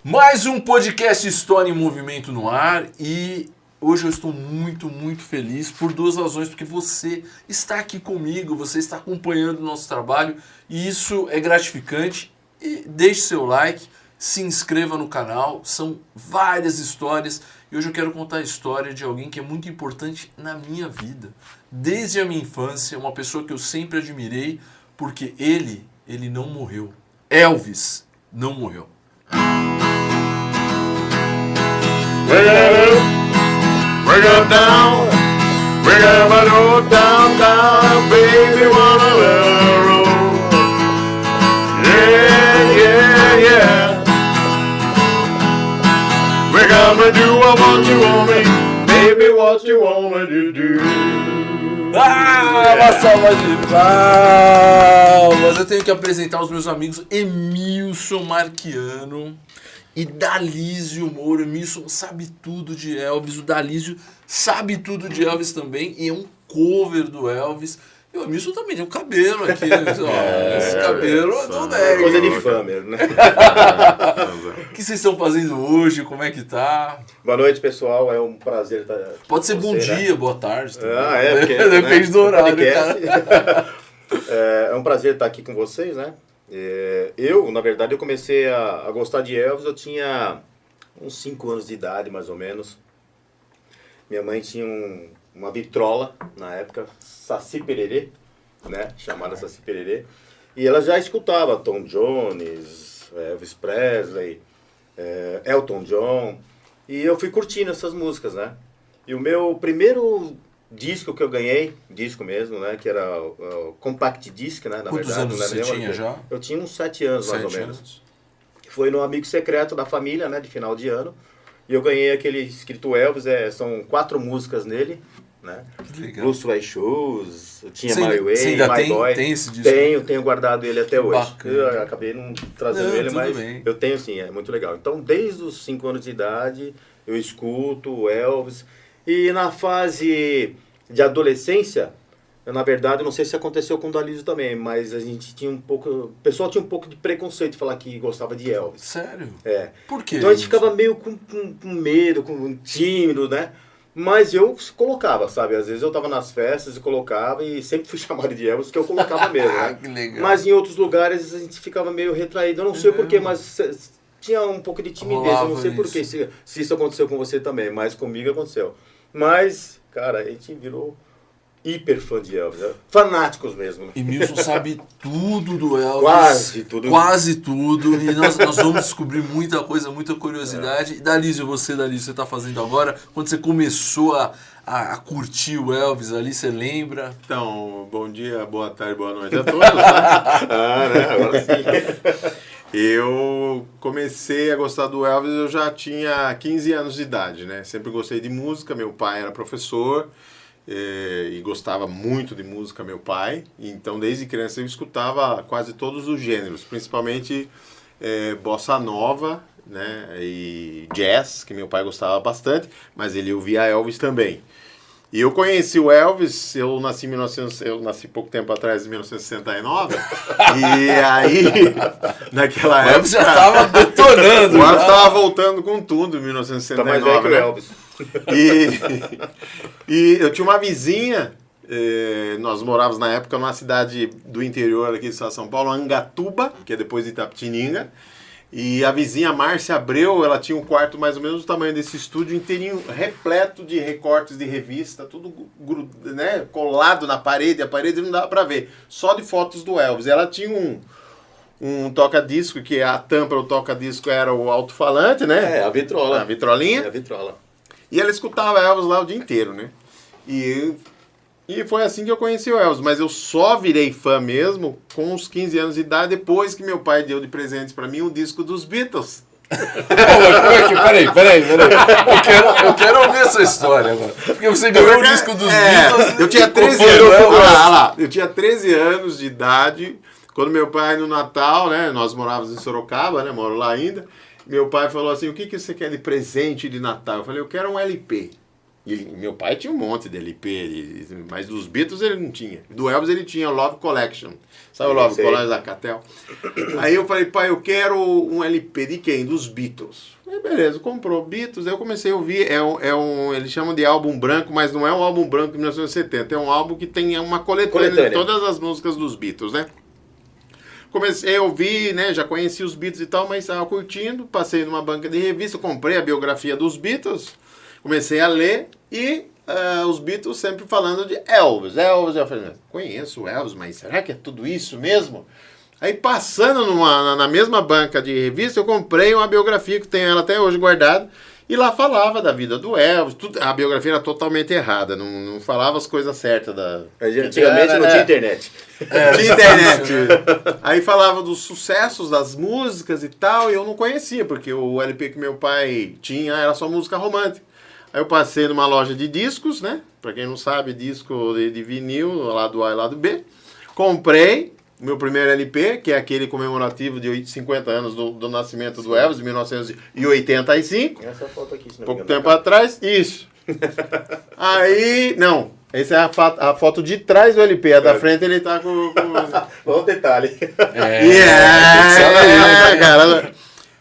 Mais um podcast História em Movimento no ar e hoje eu estou muito feliz por duas razões, porque você está aqui comigo, você está acompanhando o nosso trabalho e isso é gratificante. E deixe seu like, se inscreva no canal, são várias histórias e hoje eu quero contar a história de alguém que é muito importante na minha vida. Desde a minha infância, uma pessoa que eu sempre admirei, porque ele não morreu. Elvis não morreu. Bring it down, bring it down, down, baby, wanna let her roll. Yeah. We're gonna do what you want me, baby, what you want me to do. Uma salva de palmas! Eu tenho que apresentar os meus amigos Emilson Marquiano e Dalísio Moura. O Emilson sabe tudo de Elvis, o Dalísio sabe tudo de Elvis também e é um cover do Elvis. E o Emilson também tem um cabelo aqui. Esse cabelo não nega. Coisa de fã mesmo, né? O que vocês estão fazendo hoje? Como é que tá? Boa noite, pessoal. É um prazer estar aqui. Pode ser com bom você, dia, né? boa tarde. Também. Porque depende do horário, cara. É um prazer estar aqui com vocês, né? Eu, na verdade, eu comecei a gostar de Elvis, eu tinha uns 5 anos de idade, mais ou menos. Minha mãe tinha uma vitrola, na época, Saci Pererê, né? Chamada Saci Pererê. E ela já escutava Tom Jones, Elvis Presley, Elton John. E eu fui curtindo essas músicas, né? E o meu primeiro disco que eu ganhei, disco mesmo, né? Que era o Compact Disc, né? Na Quantos verdade, anos né? você tinha já? Eu tinha uns 7 anos, mais ou menos. Foi no amigo secreto da família, né? De final de ano. E eu ganhei aquele escrito Elvis, são 4 músicas nele, né? Que legal. Blue Suede Shoes, eu tinha Você My Way, você ainda My Boy. tem esse disco? Tenho guardado ele até hoje. Bacana. Eu acabei não trazendo ele, tudo mas bem. eu tenho sim, é muito legal. Então, desde os 5 anos de idade, eu escuto o Elvis. E na fase de adolescência, na verdade, não sei se aconteceu com o Dalísio também, mas a gente tinha um pouco... O pessoal tinha um pouco de preconceito de falar que gostava de Elvis. Sério? Por quê? Então a gente ficava meio com medo, com tímido, né? Mas eu colocava, sabe? Às vezes eu tava nas festas e colocava e sempre fui chamado de Elvis, que eu colocava mesmo, né? Que legal. Mas em outros lugares a gente ficava meio retraído. Eu não sei porquê, mas tinha um pouco de timidez. Eu não sei porquê, se isso aconteceu com você também, mas comigo aconteceu. Mas, cara, a gente virou hiper fã de Elvis, né? Fanáticos mesmo. Emilson sabe tudo do Elvis. Quase tudo. E nós vamos descobrir muita coisa, muita curiosidade. E Dalísio, você está fazendo agora? Quando você começou a curtir o Elvis ali, você lembra? Então, bom dia, boa tarde, boa noite a todos, tá? Né? Agora sim. Eu comecei a gostar do Elvis, eu já tinha 15 anos de idade, né? Sempre gostei de música, meu pai era professor e gostava muito de música, meu pai. Então, desde criança eu escutava quase todos os gêneros, principalmente bossa nova, né? E jazz, que meu pai gostava bastante, mas ele ouvia Elvis também. E eu conheci o Elvis, eu nasci pouco tempo atrás, em 1969, e aí, naquela época... O Elvis já estava detonando. O Elvis estava voltando com tudo em 1969, tá mais velho que o né? Elvis. E eu tinha uma vizinha, nós morávamos na época numa cidade do interior aqui do estado de São Paulo, Angatuba, que é depois de Itapetininga. E a vizinha Márcia Abreu, ela tinha um quarto mais ou menos do tamanho desse estúdio, inteirinho, repleto de recortes de revista, tudo né, colado na parede, a parede não dava pra ver, só de fotos do Elvis. Ela tinha um toca-disco, que a tampa do toca-disco era o alto-falante, né? A vitrola. A vitrolinha. A vitrola. E ela escutava Elvis lá o dia inteiro, né? E foi assim que eu conheci o Elvis, mas eu só virei fã mesmo com uns 15 anos de idade, depois que meu pai deu de presentes pra mim um disco dos Beatles. Peraí. Eu quero ouvir essa história agora. Porque você ganhou o disco dos Beatles. Eu tinha 13 anos. Olha lá, eu tinha 13 anos de idade, quando meu pai no Natal, né? Nós morávamos em Sorocaba, né? Moro lá ainda. Meu pai falou assim: o que você quer de presente de Natal? Eu falei: eu quero um LP. E meu pai tinha um monte de LP, mas dos Beatles ele não tinha. Do Elvis ele tinha o Love Collection. Sabe o Love Collection da Catel? Aí eu falei, pai, eu quero um LP de quem? Dos Beatles. Aí beleza, comprou Beatles, aí eu comecei a ouvir, eles chamam de álbum branco, mas não é um álbum branco de 1970, é um álbum que tem uma coletânea de todas as músicas dos Beatles, né? Comecei a ouvir, né, já conheci os Beatles e tal, mas estava curtindo, passei numa banca de revista, comprei a biografia dos Beatles, comecei a ler e os Beatles sempre falando de Elvis. Eu falei, conheço o Elvis, mas será que é tudo isso mesmo? Aí passando na mesma banca de revista, eu comprei uma biografia que tenho ela até hoje guardada, e lá falava da vida do Elvis, a biografia era totalmente errada, não falava as coisas certas. Antigamente não tinha internet. Tinha internet. Aí falava dos sucessos das músicas e tal, e eu não conhecia, porque o LP que meu pai tinha era só música romântica. Aí eu passei numa loja de discos, né? Pra quem não sabe, disco de vinil, lado A e lado B. Comprei o meu primeiro LP, que é aquele comemorativo de 50 anos do nascimento do Elvis, de 1985. Essa foto aqui, se não me Pouco engano. tempo atrás, isso. Aí, não, essa é a foto de trás do LP, a da frente ele tá com... Bom detalhe. Cara.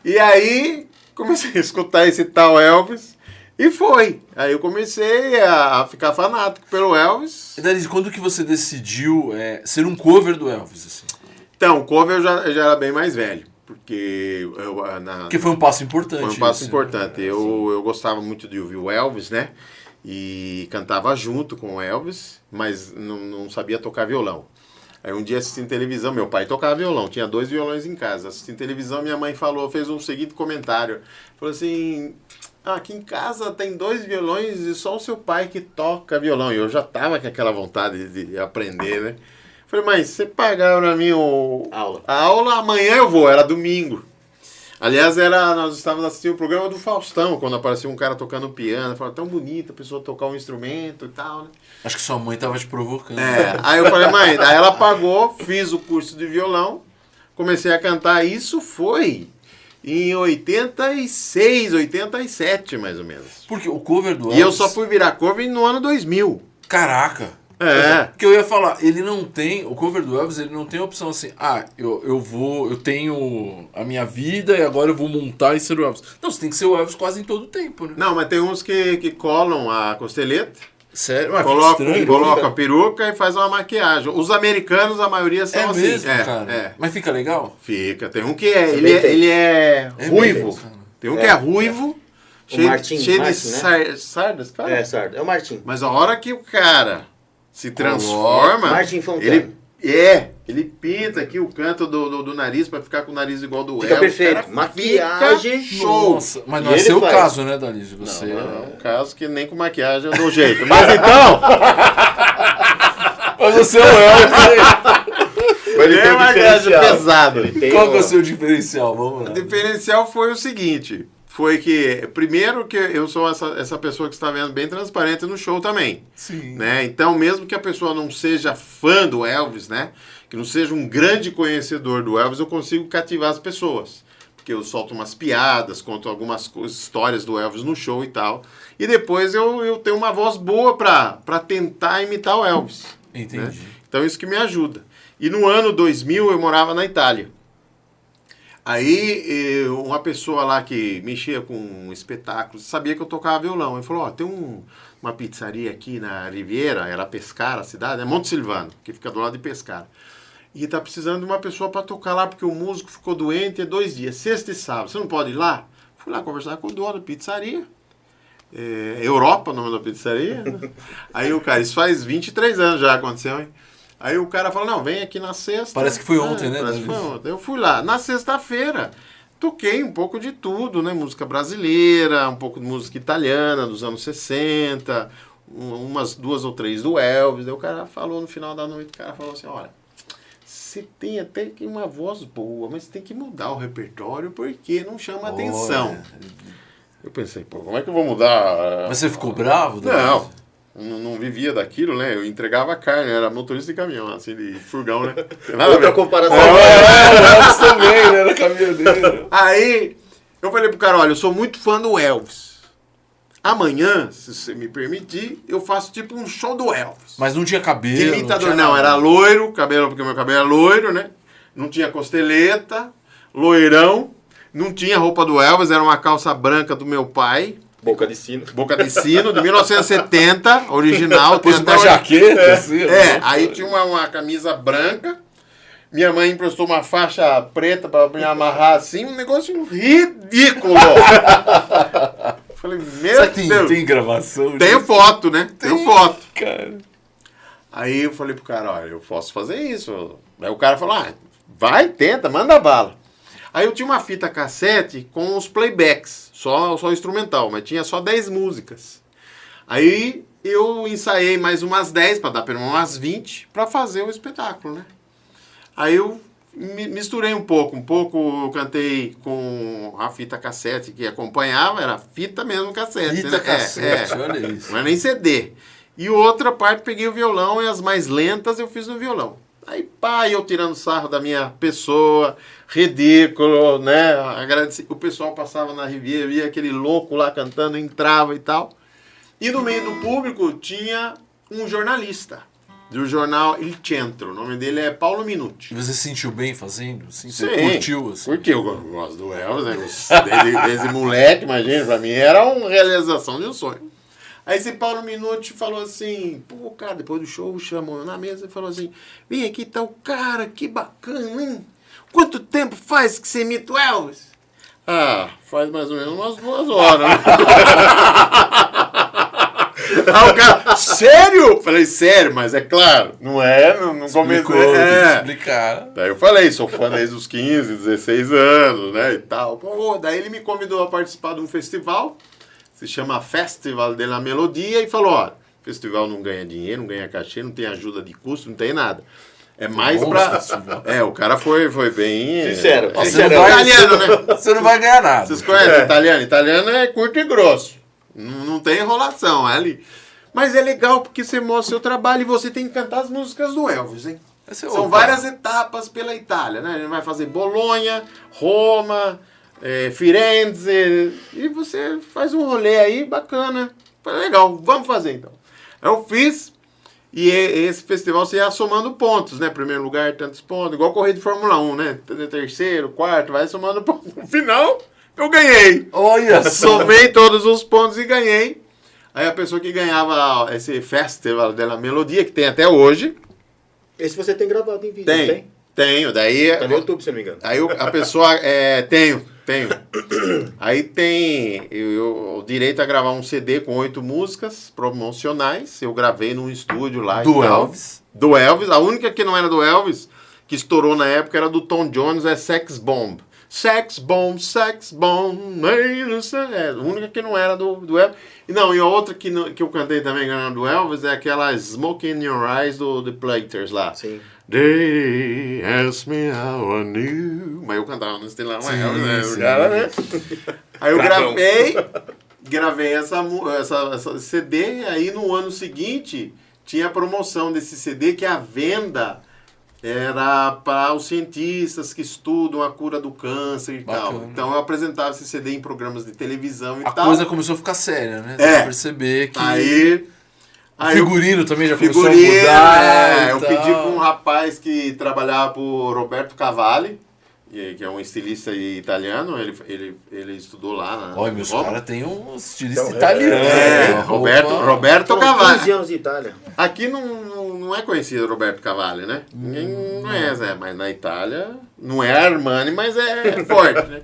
E aí, comecei a escutar esse tal Elvis. E foi. Aí eu comecei a ficar fanático pelo Elvis. E Danise, quando que você decidiu ser um cover do Elvis? Assim? Então, o cover eu já era bem mais velho. Porque Porque foi um passo importante. foi um passo isso, importante. né? Eu gostava muito de ouvir o Elvis, né? E cantava junto com o Elvis, mas não sabia tocar violão. Aí um dia assistindo televisão, meu pai tocava violão, tinha 2 violões em casa. Assistindo televisão, minha mãe fez um seguinte comentário. Falou assim... aqui em casa tem 2 violões e só o seu pai que toca violão. E eu já tava com aquela vontade de aprender, né? Falei, mas você pagar pra mim a aula, amanhã eu vou, era domingo. Aliás, nós estávamos assistindo o programa do Faustão, quando apareceu um cara tocando piano. Falei, tão bonita a pessoa tocar um instrumento e tal, né? Acho que sua mãe tava te provocando. Aí eu falei, mãe, aí ela pagou, fiz o curso de violão, comecei a cantar, isso foi... em 86, 87, mais ou menos. Porque o cover do Elvis... E eu só fui virar cover no ano 2000. Caraca! Porque eu ia falar, o cover do Elvis, ele não tem a opção assim, eu tenho a minha vida e agora eu vou montar e ser o Elvis. Não, você tem que ser o Elvis quase em todo o tempo, né? Não, mas tem uns que colam a costeleta, Sério? Mas colocam a peruca e faz uma maquiagem. Os americanos, a maioria são assim. Mesmo, cara? Mas fica legal? Fica. Tem um que ele é ruivo. Mesmo, tem um que é ruivo, cheio de sardas. Cara. Sarda. É o Martin. Mas a hora que o cara se transforma... Martin Fontana. Ele pinta aqui o canto do nariz pra ficar com o nariz igual do Elvis. Fica perfeito. Maquiagem, show. Nossa, mas não é seu caso, né, Danise? Você... Não, é um caso que nem com maquiagem eu dou jeito. Mas então... Mas você é o Elvis. Ele tem maquiagem pesada. Qual que é o seu diferencial? Vamos lá. O diferencial foi o seguinte... Foi que, primeiro, que eu sou essa pessoa que está vendo bem transparente no show também. Sim. Né? Então, mesmo que a pessoa não seja fã do Elvis, né? Que não seja um grande conhecedor do Elvis, eu consigo cativar as pessoas. Porque eu solto umas piadas, conto algumas histórias do Elvis no show e tal. E depois eu tenho uma voz boa para tentar imitar o Elvis. Entendi. Né? Então, isso que me ajuda. E no ano 2000, eu morava na Itália. Aí, uma pessoa lá que mexia com espetáculos, sabia que eu tocava violão. Ele falou, tem uma pizzaria aqui na Riviera, era Pescara, a cidade, é Monte Silvano, que fica do lado de Pescara. E tá precisando de uma pessoa para tocar lá, porque o músico ficou doente há 2 dias, sexta e sábado. Você não pode ir lá? Fui lá conversar com o dono da pizzaria. Europa, o nome da pizzaria. Aí o cara, isso faz 23 anos já aconteceu, hein? Aí o cara fala, não, vem aqui na sexta. Parece que foi ontem, né? Parece que foi ontem. Eu fui lá. Na sexta-feira, toquei um pouco de tudo, né? Música brasileira, um pouco de música italiana dos anos 60, umas 2 ou 3 do Elvis. Daí o cara falou no final da noite, o cara falou assim, olha, você tem até que uma voz boa, mas tem que mudar o repertório porque não chama atenção. Eu pensei, como é que eu vou mudar? Mas você ficou bravo? Não vivia daquilo, né? Eu entregava carne, eu era motorista de caminhão, assim, de furgão, né? Outra comparação. O Elvis também, né? Era caminhoneiro. Aí, eu falei pro cara, olha, eu sou muito fã do Elvis. amanhã, se você me permitir, eu faço tipo um show do Elvis. Mas não tinha cabelo. De imitador, tinha não, nada. era loiro, cabelo, porque meu cabelo é loiro, né? Não tinha costeleta, loirão, não tinha roupa do Elvis, era uma calça branca do meu pai. Boca de sino. Boca de sino, de 1970, original. Pôs tem uma até jaqueta, assim. É, aí tinha uma camisa branca. Minha mãe emprestou uma faixa preta pra me amarrar assim, um negócio ridículo. Falei, meu Será que Deus. tem gravação? Tenho gente? foto, né? Tenho foto. Cara. Aí eu falei pro cara, olha, eu posso fazer isso. Aí o cara falou, vai, tenta, manda bala. Aí eu tinha uma fita cassete com os playbacks, só instrumental, mas tinha só 10 músicas. Aí eu ensaiei mais umas 10, para dar pelo menos umas 20, para fazer o espetáculo, né? Aí eu misturei um pouco eu cantei com a fita cassete que acompanhava, era fita mesmo cassete. Fita né? cassete, olha isso. Não é nem CD. E outra parte peguei o violão e as mais lentas eu fiz no violão. Aí, pá, eu tirando sarro da minha pessoa, ridículo, né? Agradeci. O pessoal passava na Riviera, via aquele louco lá cantando, entrava e tal. E no meio do público tinha um jornalista do jornal Il Centro. O nome dele é Paulo Minuti. E você se sentiu bem fazendo? Assim, você Sim, curtiu? Assim? Curti, eu gosto do Elvis, né? Desde moleque, imagina, pra mim era uma realização de um sonho. Aí esse Paulo Minuti falou assim, pô, cara, depois do show, chamou na mesa e falou assim, vem aqui, tá o cara, que bacana, hein? Quanto tempo faz que você imita o Elvis? Ah, faz mais ou menos umas 2 horas, né? Aí o cara, sério? Falei, sério, mas é claro, não comecei. Explicar. Daí eu falei, sou fã desde os 15, 16 anos, né, e tal. Pô, daí ele me convidou a participar de um festival, se chama Festival de la Melodia, e falou, ó, festival não ganha dinheiro, não ganha cachê, não tem ajuda de custo, não tem nada. É mais bom pra... festival. O cara foi bem... Sincero. Sincero. Sincero. Italiano, né? Você não vai ganhar nada. Vocês conhecem italiano? Italiano é curto e grosso. Não tem enrolação, é ali. Mas é legal porque você mostra o seu trabalho e você tem que cantar as músicas do Elvis, hein? São várias etapas pela Itália, né? A gente vai fazer Bolonha, Roma, Firenze, e você faz um rolê aí bacana. Foi legal, vamos fazer então. Eu fiz, e esse festival você ia somando pontos, né? Primeiro lugar, tantos pontos, igual correr de Fórmula 1, né? Terceiro, quarto, vai somando pontos. No final, eu ganhei. Olha só. Somei todos os pontos e ganhei. Aí a pessoa que ganhava esse Festival de la Melodia, que tem até hoje... Esse você tem gravado em vídeo, não tem? Tenho. Daí... Tá no YouTube, se não me engano. Aí a pessoa... Tenho. Aí tem o direito a gravar um CD com 8 músicas promocionais. Eu gravei num estúdio lá. Do Elvis. Do Elvis. A única que não era do Elvis, que estourou na época, era do Tom Jones, é Sex Bomb. Sex Bomb. A única que não era do Elvis. E a outra que eu cantei também do Elvis é aquela Smoke in Your Eyes do The Platters lá. Sim. They ask me how I knew. Mas eu cantava no estilão Elvis, né? Sim. O cara, né? Aí eu Bravão. gravei essa CD, aí no ano seguinte tinha a promoção desse CD que a venda era para os cientistas que estudam a cura do câncer e Bacana. tal. Então eu apresentava esse CD em programas de televisão e A tal. coisa começou a ficar séria, né? Dá pra perceber que... Aí o figurino também já começou a figurino, mudar. eu pedi para um rapaz que trabalhava para o Roberto Cavalli, que é um estilista italiano, ele estudou lá na Olha, meus Roma. caras têm um estilista Então, italiano. né? Roberto São Cavalli. 15 anos de Itália. Aqui não é conhecido Roberto Cavalli, né? Ninguém conhece, mas na Itália não é Armani, mas é forte, né?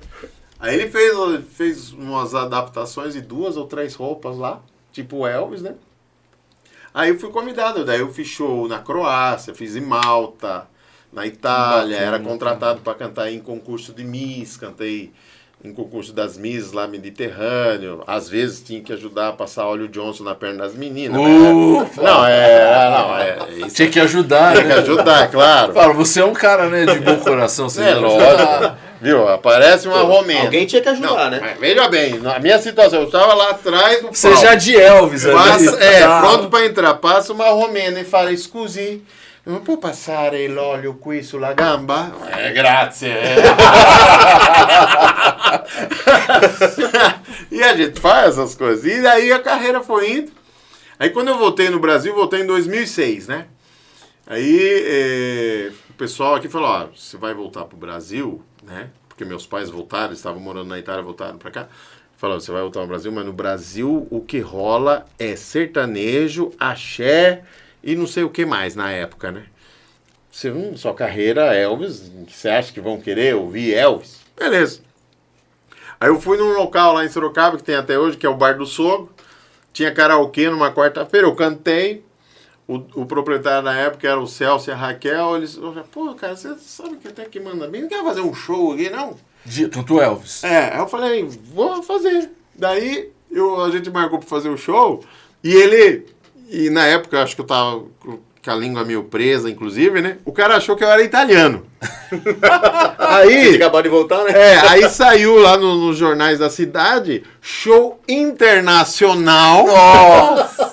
Aí ele fez umas adaptações de 2 ou 3 roupas lá, tipo Elvis, né? Aí eu fui convidado, daí eu fiz show na Croácia, fiz em Malta, na Itália, Bacana, era contratado para cantar em concurso de Miss, cantei em concurso das Miss lá Mediterrâneo, às vezes tinha que ajudar a passar óleo Johnson na perna das meninas. Isso Tinha que ajudar, tem que né? ajudar, claro. Claro, você é um cara, né, de bom coração. Você É deve lógico. ajudar. Viu? Aparece uma romena. Alguém tinha que ajudar, Não, né? mas veja bem, na minha situação, eu estava lá atrás do Você palco. já de Elvis. Passa, ali, tá. pronto para entrar. Passa uma romena e fala, scusi, non può passare l'olio qui sulla gamba? Grazie. E a gente faz essas coisas. E daí a carreira foi indo. Aí quando eu voltei no Brasil, voltei em 2006, né? Aí o pessoal aqui falou, ó, você vai voltar pro Brasil, né? Porque meus pais voltaram, estavam morando na Itália, voltaram pra cá. Falou, você vai voltar no Brasil, mas no Brasil o que rola é sertanejo, axé e não sei o que mais na época, né? Sua carreira, Elvis, você acha que vão querer ouvir Elvis? Beleza. Aí eu fui num local lá em Sorocaba, que tem até hoje, que é o Bar do Sogro. Tinha karaokê numa quarta-feira, eu cantei. O proprietário na época era o Celso e a Raquel. Eles falaram, pô, cara, você sabe que até que manda bem. Não quer fazer um show aqui, não? Tanto Elvis. Aí eu falei, vou fazer. Daí a gente marcou pra fazer o show. E na época, acho que eu tava com a língua meio presa, inclusive, né? O cara achou que eu era italiano. Aí... Você acabou de voltar, né? Aí saiu lá nos jornais da cidade, show internacional. Nossa!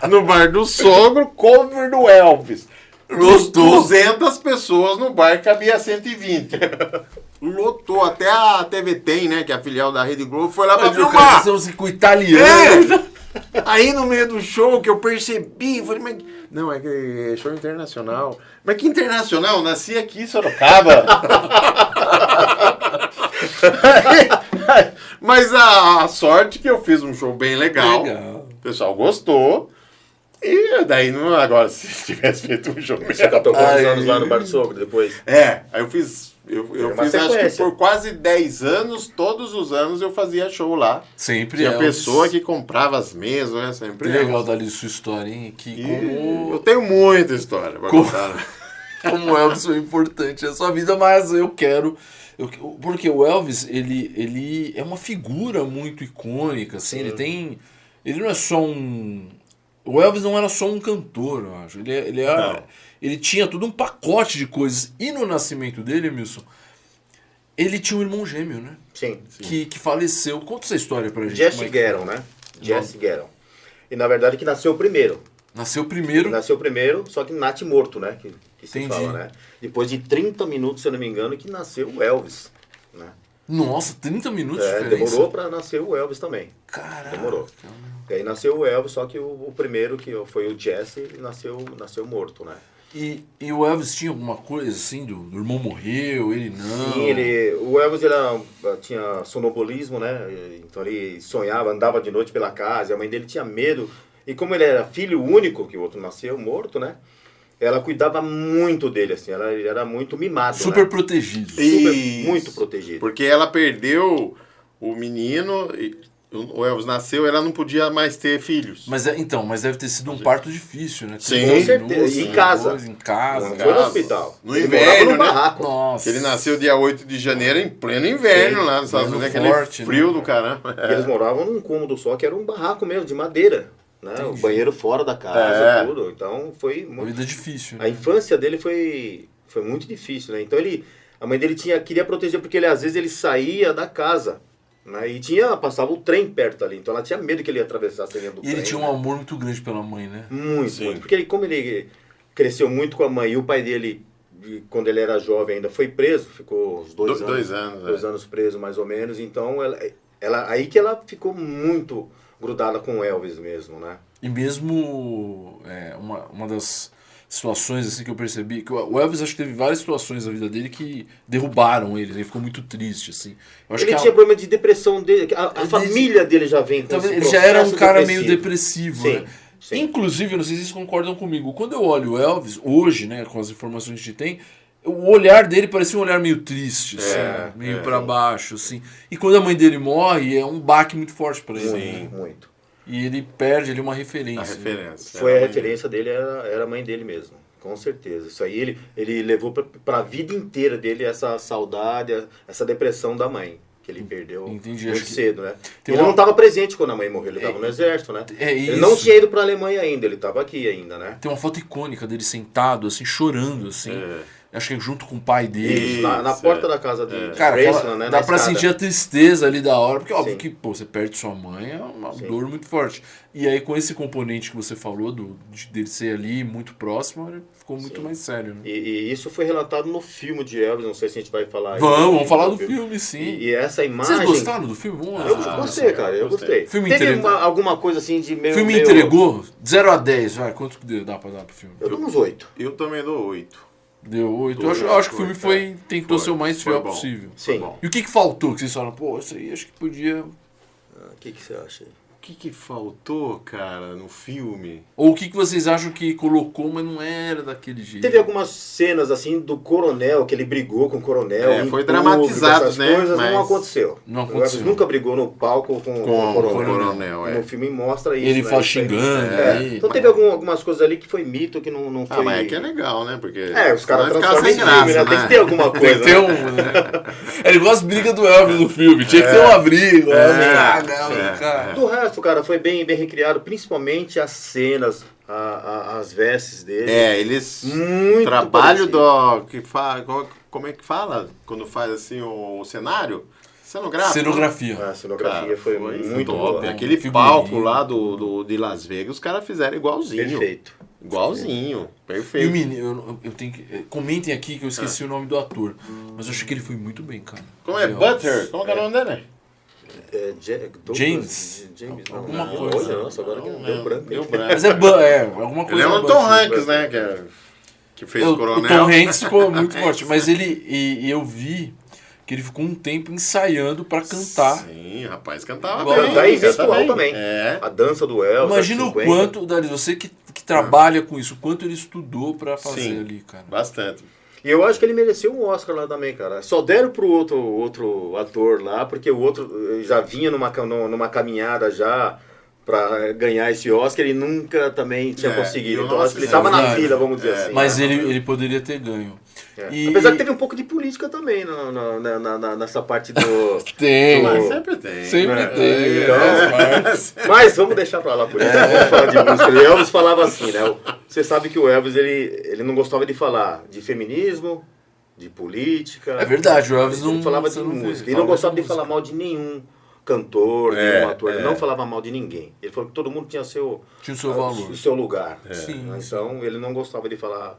No Bar do Sogro, cover do Elvis. Lotou. 200 pessoas no bar, cabia 120. Lotou. Até a TV Tem, né, que é a filial da Rede Globo, foi lá pra filmar. Estamos com italiano. Aí no meio do show que eu percebi, falei, mas... Não, é que é show internacional. Mas que internacional? Nasci aqui em Sorocaba. Mas a sorte que eu fiz um show bem legal. O pessoal gostou. E daí, agora, se tivesse feito um show... Você cantou quantos anos lá no Bar do Sogro depois? Aí eu fiz... Eu fiz, acho que sequência. por quase 10 anos, todos os anos eu fazia show lá. Sempre Tinha Elvis. pessoa que comprava as mesas, né? Sempre Que legal Elvis. dali sua história, hein? Que Eu tenho muita história pra contar. como o Elvis foi importante na sua vida, mas eu quero... Porque o Elvis, ele é uma figura muito icônica, assim, ele não é só um... O Elvis não era só um cantor, eu acho. Ele tinha todo um pacote de coisas. E no nascimento dele, Emilson, ele tinha um irmão gêmeo, né? Sim. Que faleceu. Conta essa história pra gente. Jesse Gueron, né? Jesse Gueron. E na verdade que nasceu primeiro. Nasceu primeiro. Nasceu primeiro, só que nasce morto, né? Que se Entendi. fala, né? Depois de 30 minutos, se eu não me engano, que nasceu o Elvis. Né? Nossa, 30 minutos de diferença. Demorou pra nascer o Elvis também. Caraca. Demorou. E aí nasceu o Elvis, só que o primeiro, que foi o Jesse, nasceu morto, né? E o Elvis tinha alguma coisa assim, do irmão morreu, ele não? Sim, o Elvis tinha sonambulismo, né? Então ele sonhava, andava de noite pela casa, a mãe dele tinha medo. E como ele era filho único, que o outro nasceu morto, né? Ela cuidava muito dele, assim, ela era muito mimado, Super né? protegido. Muito protegido. Porque ela perdeu o menino, o Elvis nasceu, ela não podia mais ter filhos. Mas deve ter sido um parto difícil, né? Sim. Com certeza. E em casa. Em casa. Não foi no hospital. No Ele inverno, morava num né? barraco. Nossa. Ele nasceu dia 8 de janeiro, em pleno inverno, lá nos Estados Unidos, aquele forte, frio né? do caramba. E eles moravam num cômodo só, que era um barraco mesmo, de madeira. Né? O banheiro fora da casa, tudo. Então foi Uma muito... vida difícil, né? A infância dele foi muito difícil, né? Então a mãe dele queria proteger, porque às vezes ele saía da casa, né? E passava o trem perto ali, então ela tinha medo que ele atravessasse dentro do trem. E ele tinha um amor muito grande pela mãe, né? Muito. Porque como ele cresceu muito com a mãe, e o pai dele, quando ele era jovem ainda, foi preso, ficou uns 2 anos. 2 anos preso, mais ou menos. Então, aí que ela ficou muito grudada com o Elvis mesmo, né? E mesmo uma das situações assim que eu percebi, que o Elvis acho que teve várias situações na vida dele que derrubaram ele ficou muito triste, assim. Eu acho Ele que tinha problema de depressão dele, a família dele já vem com então, esse ele já era um processo cara depressivo. meio depressivo, Sim, né? sim. Inclusive, eu não sei se vocês concordam comigo, quando eu olho o Elvis, hoje, né, com as informações que a gente tem, o olhar dele parecia um olhar meio triste, assim, meio pra baixo, assim. E quando a mãe dele morre, é um baque muito forte pra ele. Sim, muito. E ele perde ali uma referência. A referência. Foi a referência dele, era a mãe dele mesmo, com certeza. Isso aí ele levou para a vida inteira dele essa saudade, essa depressão da mãe, que ele perdeu muito cedo, né? Ele não estava presente quando a mãe morreu, ele estava no exército, né? Ele não tinha ido para a Alemanha ainda, ele estava aqui ainda, né? Tem uma foto icônica dele sentado, assim, chorando, assim. acho que junto com o pai dele. Isso, na porta da casa de Cara, Graceland, né? dá na pra escada. sentir a tristeza ali da hora, porque óbvio Sim. que, pô, você perde sua mãe, é uma Sim. dor muito forte. E aí com esse componente que você falou, dele ser ali muito próximo, ficou muito Sim. mais sério, né? E isso foi relatado no filme de Elvis, não sei se a gente vai falar aí. Vamos falar do filme, sim. E essa imagem... Vocês gostaram do filme? Vamos Eu lá. gostei, cara, eu gostei. Filme Teve entregou. alguma coisa assim de meio... O filme meio- entregou 0 a 10, vai, quanto que dá pra dar pro filme? Eu dou uns 8. Eu também dou 8. Deu 8. Dou Eu acho que o oito, filme tentou Foi, ser o mais foi fiel bom. possível. Sim. bom. E o que faltou? Que vocês falaram, pô, isso aí acho que podia... O que você acha aí? O que faltou, cara, no filme? Ou o que vocês acham que colocou, mas não era daquele jeito? Teve algumas cenas assim do coronel, que ele brigou com o coronel. É, em foi público, dramatizado, essas né? coisas Mas não aconteceu. não O Elvis aconteceu. nunca brigou no palco com o coronel. é. No filme mostra isso. Ele né? fala Isso aí. xingando. É. aí. Então teve algumas coisas ali que foi mito, que não foi... Ah, mas é que é legal, né? Porque Os caras senão vai ficar transformam em sem filme, graça, né? Tem que ter alguma Tem coisa. que ter né? Ele gosta de briga do Elvis no filme. Tinha que ter uma briga. Cara. Do resto, cara, foi bem recriado, principalmente as cenas, as vestes dele. É, eles... Muito trabalho parecido. Como é que fala? Quando faz assim o cenário? Cenográfico. Cenografia. A cenografia Cara, foi muito top. boa. Aquele Figurinha. palco lá de Las Vegas, os caras fizeram igualzinho. Perfeito. Igualzinho. E Perfeito. o menino, eu tenho que. Comentem aqui que eu esqueci o nome do ator. Mas eu achei que ele foi muito bem, cara. Como é? Butter? Como que é o nome dele? James. James, não. Alguma Não, coisa. Olha, nossa, agora que deu branco. Deu hein? branco. Mas alguma coisa. Ele é o Butter. Tom Hanks, né? Que fez o O Coronel. Tom Hanks ficou muito forte. Mas ele. E eu vi que ele ficou um tempo ensaiando pra cantar. Sim, rapaz, cantava Agora, bem. daí canta gestual bem. também. É. A dança do Elvis. Imagina o 50. quanto, Dali, você que trabalha com isso, o quanto ele estudou pra fazer Sim. ali, cara. Bastante. E eu acho que ele mereceu um Oscar lá também, cara. Só deram pro outro ator lá, porque o outro já vinha numa caminhada já pra ganhar esse Oscar e nunca também tinha conseguido. eu Então não acho que ele assisti. tava na Verdade. fila, vamos dizer É. assim. Mas né? ele poderia ter ganho. É. E- Apesar que teve um pouco de política também nessa parte do... Tem. Mas sempre tem. Sempre É. tem. Então, mas vamos deixar pra lá por isso. Vamos falar de música. E Elvis falava assim, né? Você sabe que o Elvis, ele não gostava de falar de feminismo, de política. É verdade, o Elvis não Ele falava você de não vê, música. ele E não falava gostava de de falar mal de nenhum cantor, nenhum ator. Ele não falava mal de ninguém. Ele falou que todo mundo tinha Tinha o seu valor. o seu lugar. Sim, Então, ele não gostava de falar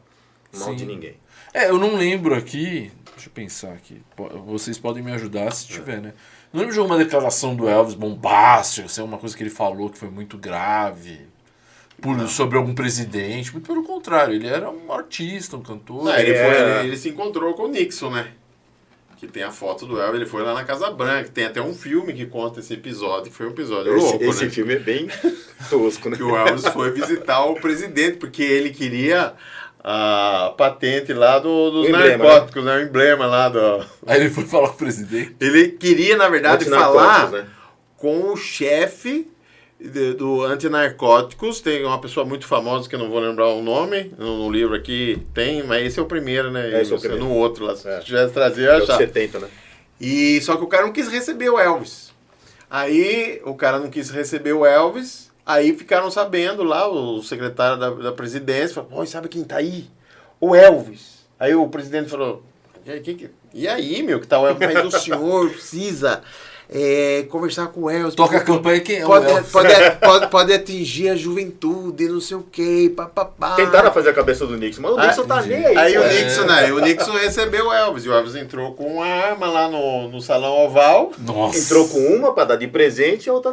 mal Sim. de ninguém. Eu não lembro aqui. Deixa eu pensar aqui. Vocês podem me ajudar se tiver, né? Não lembro de alguma declaração do Elvis bombástica, assim, uma coisa que ele falou que foi muito grave. Sobre algum presidente. Muito pelo contrário, ele era um artista, um cantor. Não, ele se encontrou com o Nixon, né? Que tem a foto do Elvis, ele foi lá na Casa Branca. Tem até um filme que conta esse episódio, que foi um episódio louco, Esse né? filme é bem tosco, né? Que o Elvis foi visitar o presidente, porque ele queria a patente lá dos emblema, narcóticos, né? O emblema lá do... Aí ele foi falar com o presidente. Ele queria, na verdade, Antinarcóticos, falar né? com o chefe do antinarcóticos. Tem uma pessoa muito famosa que eu não vou lembrar o nome, no livro aqui tem, mas esse é o primeiro, né? Esse é o primeiro. No outro lá, se É. tivesse trazer, eu É ia os achar. 70, né? E só que o cara não quis receber o Elvis. Aí o cara não quis receber o Elvis. Aí ficaram sabendo lá, o secretário da presidência falou: "Pô, sabe quem tá aí? O Elvis." Aí o presidente falou: "E aí, meu, que tá o Elvis? Mas o senhor precisa conversar com o Elvis. Toca a campanha quem é o Pode, Elvis. pode atingir a juventude, não sei o quê, papapá." Tentaram fazer a cabeça do Nixon, mas o Nixon tá nem aí. Aí pô. o Nixon recebeu o Elvis. E o Elvis entrou com uma arma lá no salão oval. Nossa. Entrou com uma pra dar de presente e a outra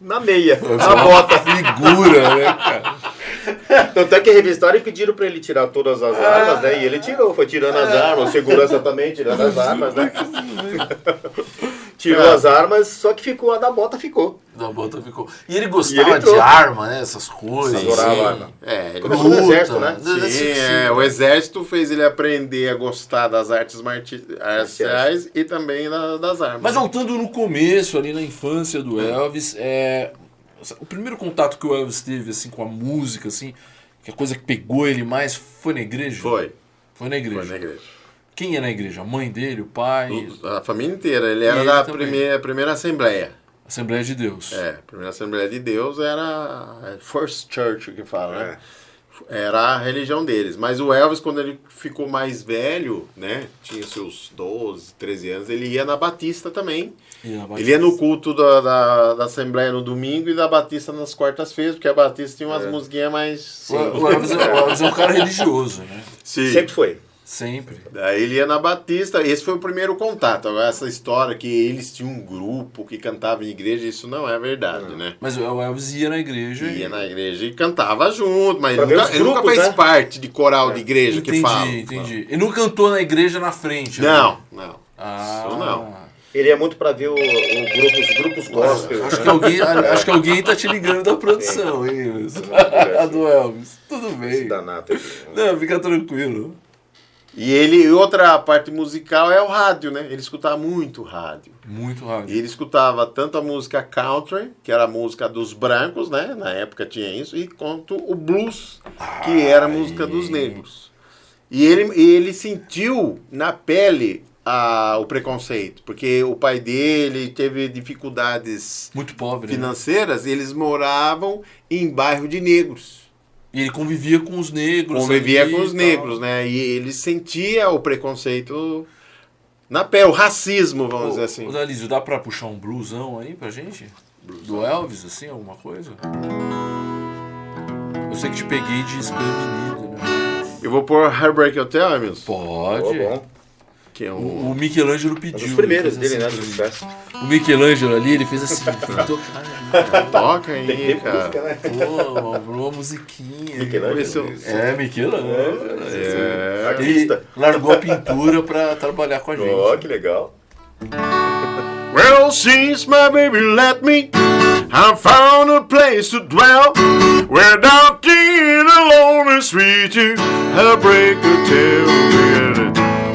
na meia. Foi Na uma bota. figura, né, cara? Tanto é que revistaram e pediram pra ele tirar todas as armas, né? E ele tirou, foi tirando as armas, o segurança também tirando as armas, né? Tirou as armas, só que ficou, a da bota ficou. Da bota ficou. E ele gostava E ele de trouxe. arma, né? Essas coisas. Adorava assim. arma. Ele Começou no exército, né? Sim, o exército fez ele aprender a gostar das artes marciais e também das armas. Mas voltando no começo, ali na infância do Elvis, o primeiro contato que o Elvis teve assim, com a música, assim, que a coisa que pegou ele mais foi na igreja? Foi Foi na igreja. na igreja. Quem ia na igreja? A mãe dele, o pai? A família inteira. Ele era ele da também. primeira assembleia. Assembleia de Deus. A primeira Assembleia de Deus era First Church, que fala, né? Era a religião deles. Mas o Elvis, quando ele ficou mais velho, né? Tinha seus 12, 13 anos, ele ia na Batista também. Ele ia no culto da Assembleia no domingo e da Batista nas quartas-feiras, porque a Batista tinha umas musiquinhas mais... O Elvis é um cara religioso, né? Sim. Sempre foi. Sempre. Daí ele ia na Batista, esse foi o primeiro contato. Agora, essa história que eles tinham um grupo que cantava em igreja, isso não é verdade, né? Mas o Elvis ia na igreja. Ia na igreja e cantava junto, mas Pra ver os ele nunca grupos, fez né? parte de coral de igreja que fala. Entendi. Ele não cantou na igreja na frente. Não, né? não. Ah, Isso não. Ele é muito pra ver os grupos gospel. Acho né? que alguém tá te ligando da produção, hein? A do Elvis. Tudo Esse bem. danado aqui. Não, fica tranquilo. E outra parte musical é o rádio, né? Ele escutava muito rádio. Muito E rádio. ele escutava tanto a música country, que era a música dos brancos, né? Na época tinha isso, e quanto o blues, que era a música dos negros. E ele sentiu na pele o preconceito, porque o pai dele teve dificuldades Muito pobre. Né? financeiras, e eles moravam em bairro de negros. E ele convivia com os negros. Convivia ali com os e negros, tal. né? E ele sentia o preconceito na pele, o racismo, vamos dizer assim. Ô, Dalísio, dá pra puxar um bluesão aí pra gente? Do Elvis, assim, alguma coisa? Eu sei que te peguei de desprevenido, né? Eu vou pôr Heartbreak Hotel, amigos. Pode. Ó, bom. Que é O Michelangelo pediu. Mas os primeiros ele fez dele, né? assim Do pra mim. sucesso. O Michelangelo ali, ele fez assim. Tocar, Toca Tem que aí, ter cara. música, né? pô, uma musiquinha. Michelangelo. Vamos ver se eu- É, Michelangelo. É. Ele Artista. largou a pintura pra trabalhar com a gente. Ó, que legal. Well, since my baby left me, I found a place to dwell. Where down in a lonely street, Heartbreak Hotel.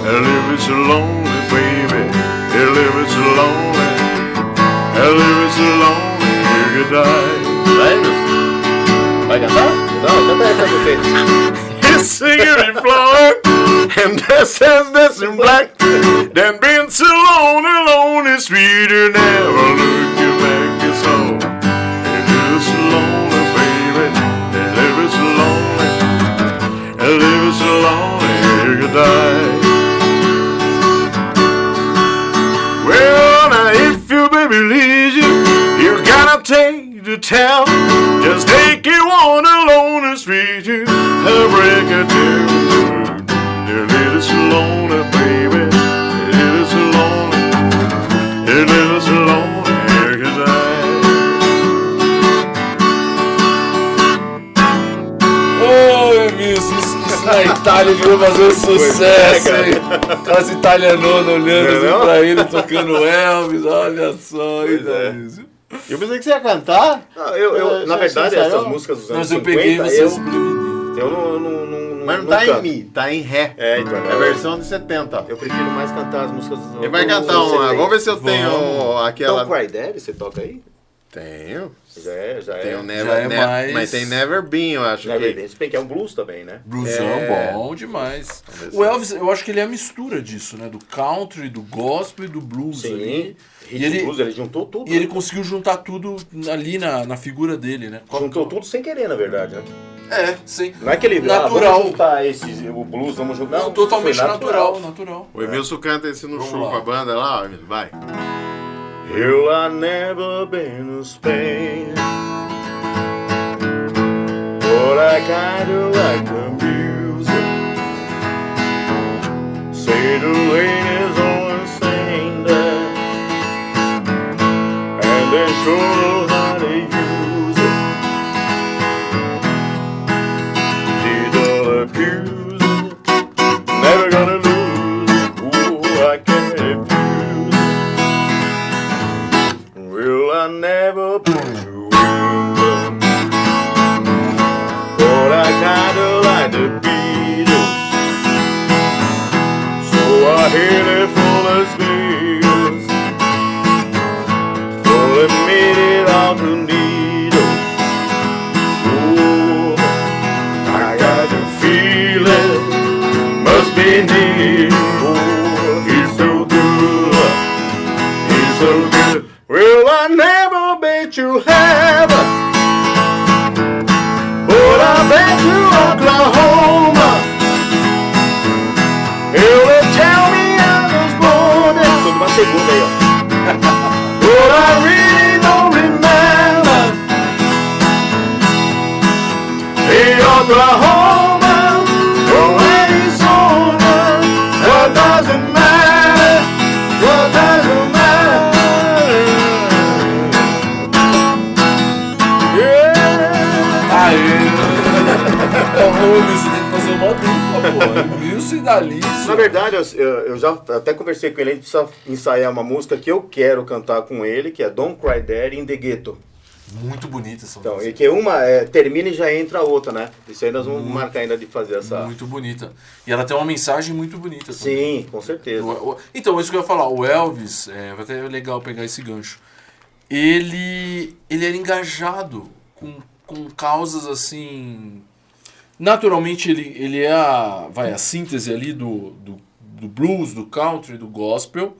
I live so lonely, baby. I live so lonely. I live so lonely, you could die. Vai, meu. Vai cantar? Não, canta essa pra você. He's singing in Florida, and that's in black. Then been so lonely, lonely, street, you never look you back, it's all. And live so lonely, baby, and live so lonely, and live so lonely, you could die. Well, now if your baby leaves you gotta take the town. Just take it on a lonely street, you break a tune. You live so lonely, baby. You live so lonely. You live so lonely, cause Ô, Emílio, isso na Itália virou fazer sucesso, hein? Aquelas italianonas olhando Não é assim não? pra ele, tocando Elvis, olha só, hein, Pois é. Dalísio? Eu pensei que você ia cantar. Não, na verdade, Você ensaiou? essas músicas dos anos Mas eu peguei 50, vocês eu desprevenidos. não Mas não tá canto. em Mi, tá em Ré. É, então. É a versão de 70. Eu prefiro mais cantar as músicas dos Ele vai dos cantar anos uma. 70. Vamos ver se eu tenho Vamos. aquela. Então, Cry Daddy, você toca aí? Tenho. Já é. Tem o Já Never, é mais- Mas tem Never Been, eu acho. Já é que... bem. Se bem que é um blues também, né? Bluesão É. bom demais. Talvez O Elvis, eu acho que ele é a mistura disso, né? Do country, do gospel e do blues ali. Sim. E ele, Blues, ele juntou tudo. e ele né? conseguiu juntar tudo ali na figura dele, né? Juntou tudo sem querer, na verdade, né? É, sim. Não é que ele Natural. vamos juntar o blues, vamos juntar. Não, totalmente foi natural. O Emilson canta esse no Vamos show lá. com a banda lá, ó, Emilson, vai. Hell, I never been to Spain, but I kinda like the music. Say the ladies always sing that, and they sure know how to use it. Did abuse it, never gonna lose it. Ooh, I can't refuse it. Well, I never been to England, but I kinda like the Beatles. So I hit it for Las Vegas, so they made it out to Needles. Oh, I got the feeling, must be near. Oh, he's so good, he's so good. Well, I never bet you heaven, but I bet you I'll segunda aí, ó. But I really don't remember the Oklahoma, oh, Arizona. What doesn't matter, what doesn't matter. Yeah. Aê! Ô, Wilson, tem que fazer uma dupla, pô. Wilson e Dalício. Na verdade, eu já até conversei com ele, a gente precisa ensaiar uma música que eu quero cantar com ele, que é Don't Cry Daddy in the Ghetto. Muito bonita essa Então, música. e que uma termina e já entra a outra, né? Isso aí nós vamos marcar ainda de fazer essa... Muito bonita. E ela tem uma mensagem muito bonita também. Sim, com certeza. Então, isso que eu ia falar, o Elvis, vai até legal pegar esse gancho. Ele era engajado com causas assim. Naturalmente, ele é a síntese ali do blues, do country, do gospel.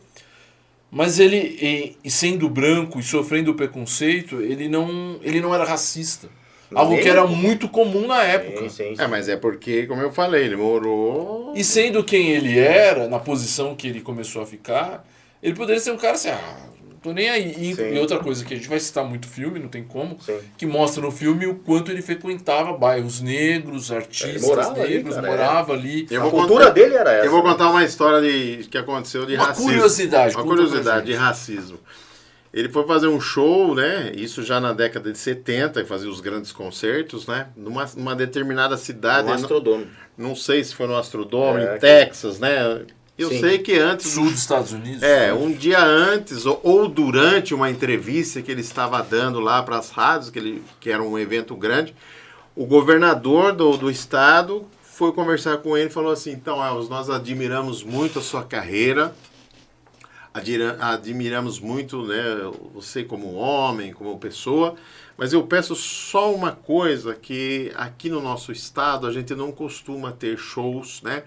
Mas ele, e sendo branco e sofrendo preconceito, ele não era racista. Algo que era muito comum na época. Sim. Mas é porque, como eu falei, ele morou... E sendo quem ele era, na posição que ele começou a ficar, ele poderia ser um cara assim, não tô nem aí. E outra coisa que a gente vai citar muito filme, não tem como, que mostra no filme o quanto ele frequentava bairros negros, artistas negros, morava ali. A cultura dele era essa. Eu vou contar uma história que aconteceu de racismo. Curiosidade. Uma curiosidade de racismo. Ele foi fazer um show, né? Isso já na década de 70, e fazia os grandes concertos, né? Numa determinada cidade. No Astrodome. Não sei se foi no Astrodome, em Texas, né? Eu sei que antes... Sul dos Estados Unidos. Um dia antes, ou durante uma entrevista que ele estava dando lá para as rádios, que era um evento grande, o governador do estado foi conversar com ele e falou assim, então, Elvis, nós admiramos muito a sua carreira, admiramos muito, né, você como homem, como pessoa, mas eu peço só uma coisa, que aqui no nosso estado a gente não costuma ter shows, né,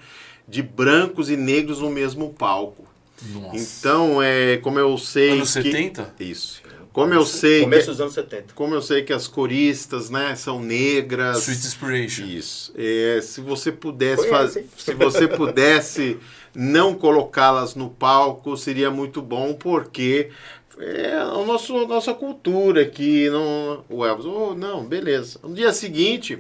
de brancos e negros no mesmo palco. Nossa. Então, como eu sei anos 70? Isso. Como eu sei... Começo dos anos 70. Como eu sei que as coristas, né, são negras... Sweet Inspiration. Isso. Se você pudesse se você pudesse não colocá-las no palco, seria muito bom, porque é a nossa cultura aqui. O Elvis, não, beleza. No dia seguinte...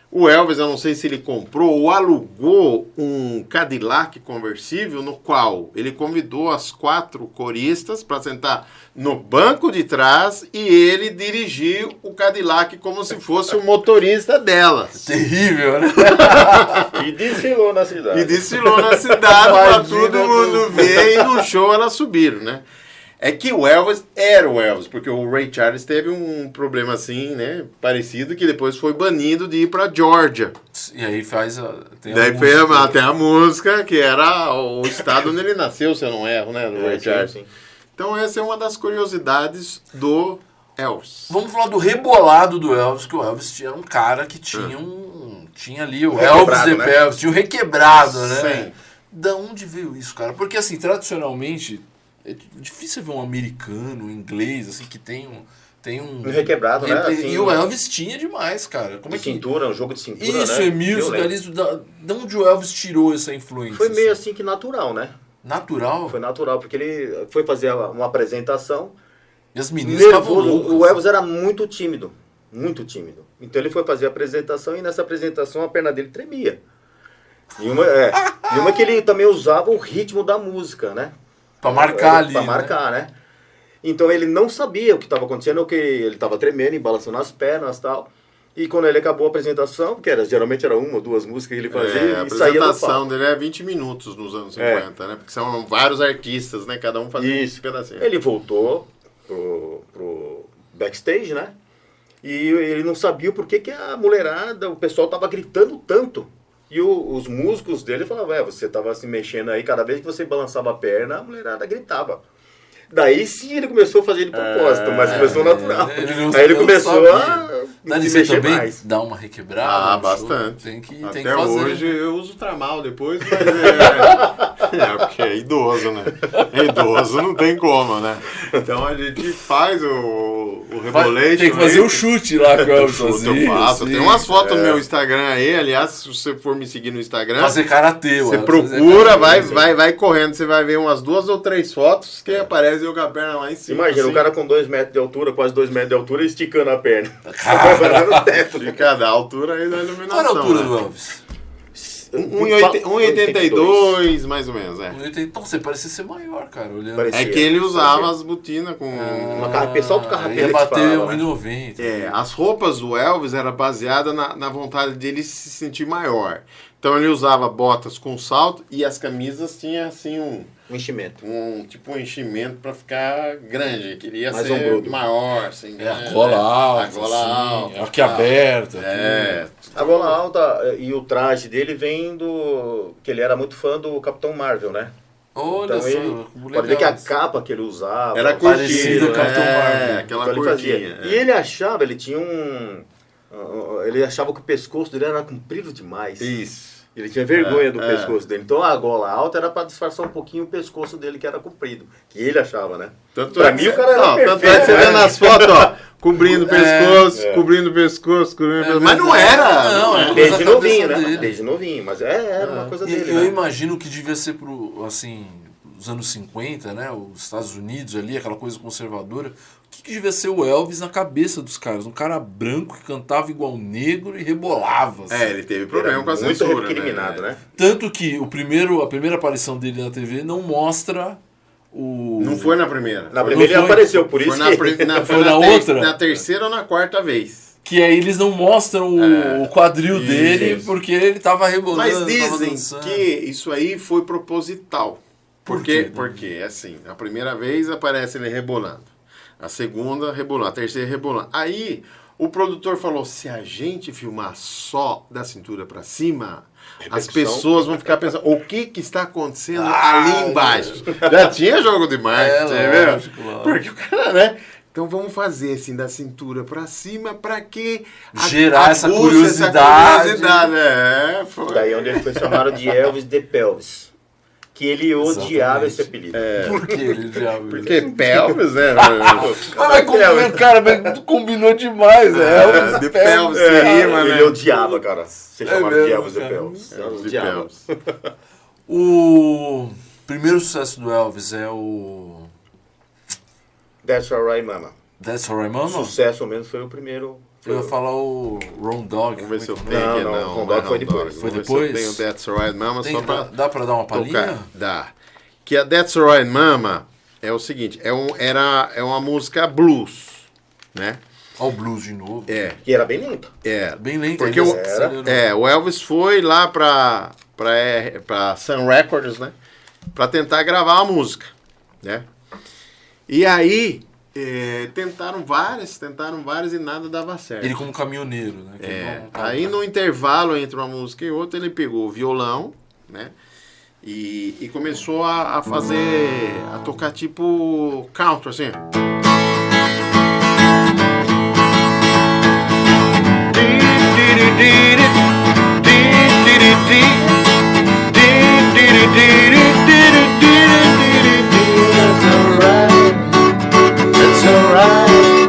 O Elvis, eu não sei se ele comprou ou alugou um Cadillac conversível, no qual ele convidou as 4 coristas para sentar no banco de trás e ele dirigir o Cadillac como se fosse o motorista delas. Terrível, né? E desfilou na cidade. Para todo mundo ver, e no show elas subiram, né? É que o Elvis era o Elvis, porque o Ray Charles teve um problema assim, né, parecido, que depois foi banido de ir pra Georgia. E aí tem a música, que era o estado onde ele nasceu, se eu não erro, né, do Ray Charles. Sim. Então essa é uma das curiosidades do Elvis. Vamos falar do rebolado do Elvis, que o Elvis tinha um cara que tinha tinha ali o Elvis de Pelvis, tinha o requebrado, né? Sim. Da onde veio isso, cara? Porque assim, tradicionalmente... É difícil ver um americano, um inglês, assim, que tem um requebrado, né? Assim, e o Elvis tinha demais, cara. Como cintura, um jogo de cintura, isso, né? Emilson, Dalício, de onde o Elvis tirou essa influência? Foi meio assim que natural, né? Natural? Foi natural, porque ele foi fazer uma apresentação. E as meninas estavam loucas. O Elvis era muito tímido. Muito tímido. Então ele foi fazer a apresentação e nessa apresentação a perna dele tremia. E uma que ele também usava o ritmo da música, né? Pra marcar ali. Pra marcar, né? Então ele não sabia o que estava acontecendo, que ele estava tremendo, balançando as pernas e tal. E quando ele acabou a apresentação, que geralmente era 1 ou 2 músicas que ele fazia, a apresentação dele é 20 minutos nos anos 50, né? Porque são vários artistas, né? Cada um fazia um pedacinho. Ele voltou pro backstage, né? E ele não sabia por que a mulherada, o pessoal tava gritando tanto. E os músicos dele falavam, você tava se mexendo aí, cada vez que você balançava a perna, a mulherada gritava. Daí sim ele começou a fazer de propósito, mas começou natural. Aí ele começou a se mexer também mais. Dá uma requebrada. Bastante. Tem que Até fazer. Hoje eu uso tramal depois, mas Porque é idoso, né? É idoso, não tem como, né? Então a gente faz o rebolete. Tem que fazer o chute lá com o Elvis. Eu faço. Tem umas fotos no meu Instagram aí. Aliás, se você for me seguir no Instagram, fazer karatê, você procura, vai correndo. Você vai ver umas 2 ou 3 fotos que aparece eu com a perna lá em cima. Imagina, assim. o cara com 2 metros de altura, quase 2 metros de altura, esticando a perna. Fazendo o teto de cada altura aí da iluminação. Qual era a altura né? do Elvis? 1,82 mais ou menos, é. Então você parecia ser maior, cara, olhando. Parecia. É que ele usava as botinas com... Uma pessoal do carrapete Ia que bater fala, né? 1,90. as roupas do Elvis era baseada na vontade dele se sentir maior. Então ele usava botas com salto e as camisas tinham assim Um enchimento. tipo um enchimento pra ficar grande. Queria Mais ser ombrudo. maior, assim. A gola alta, A gola assim, alta. aqui aberta. A gola alta e o traje dele vem do... que ele era muito fã do Capitão Marvel, né? Olha Então só, ele... como Pode ver que a legal. capa que ele usava... Era Parecido curtido, com o Capitão Marvel. aquela Então ele fazia. curtinha. E ele achava, ele tinha um... Ele achava que o pescoço dele era comprido demais. Isso. Ele tinha vergonha do É. pescoço dele. Então a gola alta era pra disfarçar um pouquinho o pescoço dele, que era comprido. Que ele achava, né? Tanto Pra é mim que o cara era tanto é que perfeito, você né? vê nas fotos, ó, cobrindo o pescoço, cobrindo o pescoço, Mas não era. Não, era. é. Desde Coisa da novinho, cabeça né? dele. Desde novinho. Mas era uma coisa dele, Eu né? imagino que devia ser pro, assim, os anos 50, né? Os Estados Unidos ali, aquela coisa conservadora. O que devia ser o Elvis na cabeça dos caras? Um cara branco que cantava igual negro e rebolava. Assim. Ele teve problema Era com a muito censura, recriminado, né? Tanto que a primeira aparição dele na TV não mostra o... Não foi na primeira. Na Não primeira ele foi? apareceu, por Foi isso na, que... Foi na outra? Na terceira ou na quarta vez. Que aí eles não mostram o quadril dele Isso. porque ele tava rebolando, Mas tava dizem dançando. que isso aí foi proposital. Por quê? Porque, assim, a primeira vez aparece ele rebolando. A segunda, rebolando. A terceira, rebolando. Aí, o produtor falou, se a gente filmar só da cintura pra cima, as Repercussão. pessoas vão ficar pensando, o que está acontecendo ali embaixo? Já tinha jogo de marketing, lógico, viu? lógico. Porque o cara, né? Então vamos fazer assim, da cintura pra cima, pra que Gerar essa aguça curiosidade. Foi. Daí onde ele foi chamado de Elvis de Pelvis. Que ele odiava Exatamente. esse apelido. Por que ele já... Porque pelvis, né? Mas cara, combinou demais, Elvis de Pelvis. pelvis, rima, Ele né? odiava, cara. Ser chamado de mesmo, Elvis de cara. Pelvis. Elvis de Odiava. pelvis. O primeiro sucesso do Elvis é o That's Alright Mama. That's Alright Mama? Sucesso mesmo foi o primeiro. Eu ia falar o Ron Dog. Vamos ver se eu Como é tenho que aqui. Não, Não, Ron não é Dog foi Ron depois. Dog. Foi Vamos ver se eu depois? tenho That's Alright Mama Tem, só pra dá pra dar uma palhinha? tocar. Dá. Que a That's Alright Mama é o seguinte, é uma música blues, né? Olha o blues de novo. Que era bem lento. Bem lento. Porque ele o, acelerou. o Elvis foi lá pra Sun Records, né? Pra tentar gravar a música, né? E aí, tentaram várias e nada dava certo. Ele como caminhoneiro, né? Que não tava- Aí no intervalo entre uma música e outra, ele pegou o violão, né? E começou a fazer, a tocar tipo country, assim. That's alright.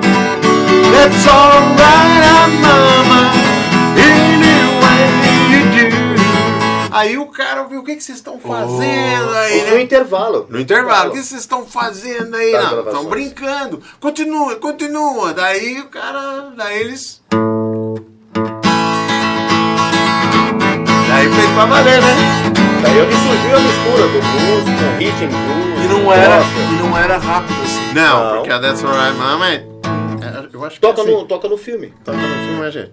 That's alright, mama. Any way you do. Aí o cara viu, o que vocês estão fazendo aí, Foi no né? intervalo. No intervalo, o que vocês estão fazendo aí? Das Não, gravações. estão brincando. Continua. Daí o cara, daí eles... Daí fez pra valer, né? Daí onde surgiu a mistura do blues com rhythm blues. E não era rápido assim. Não, Não. porque a That's Alright Mama eu acho que Toca, é assim. toca no filme. Toca no filme, né, gente?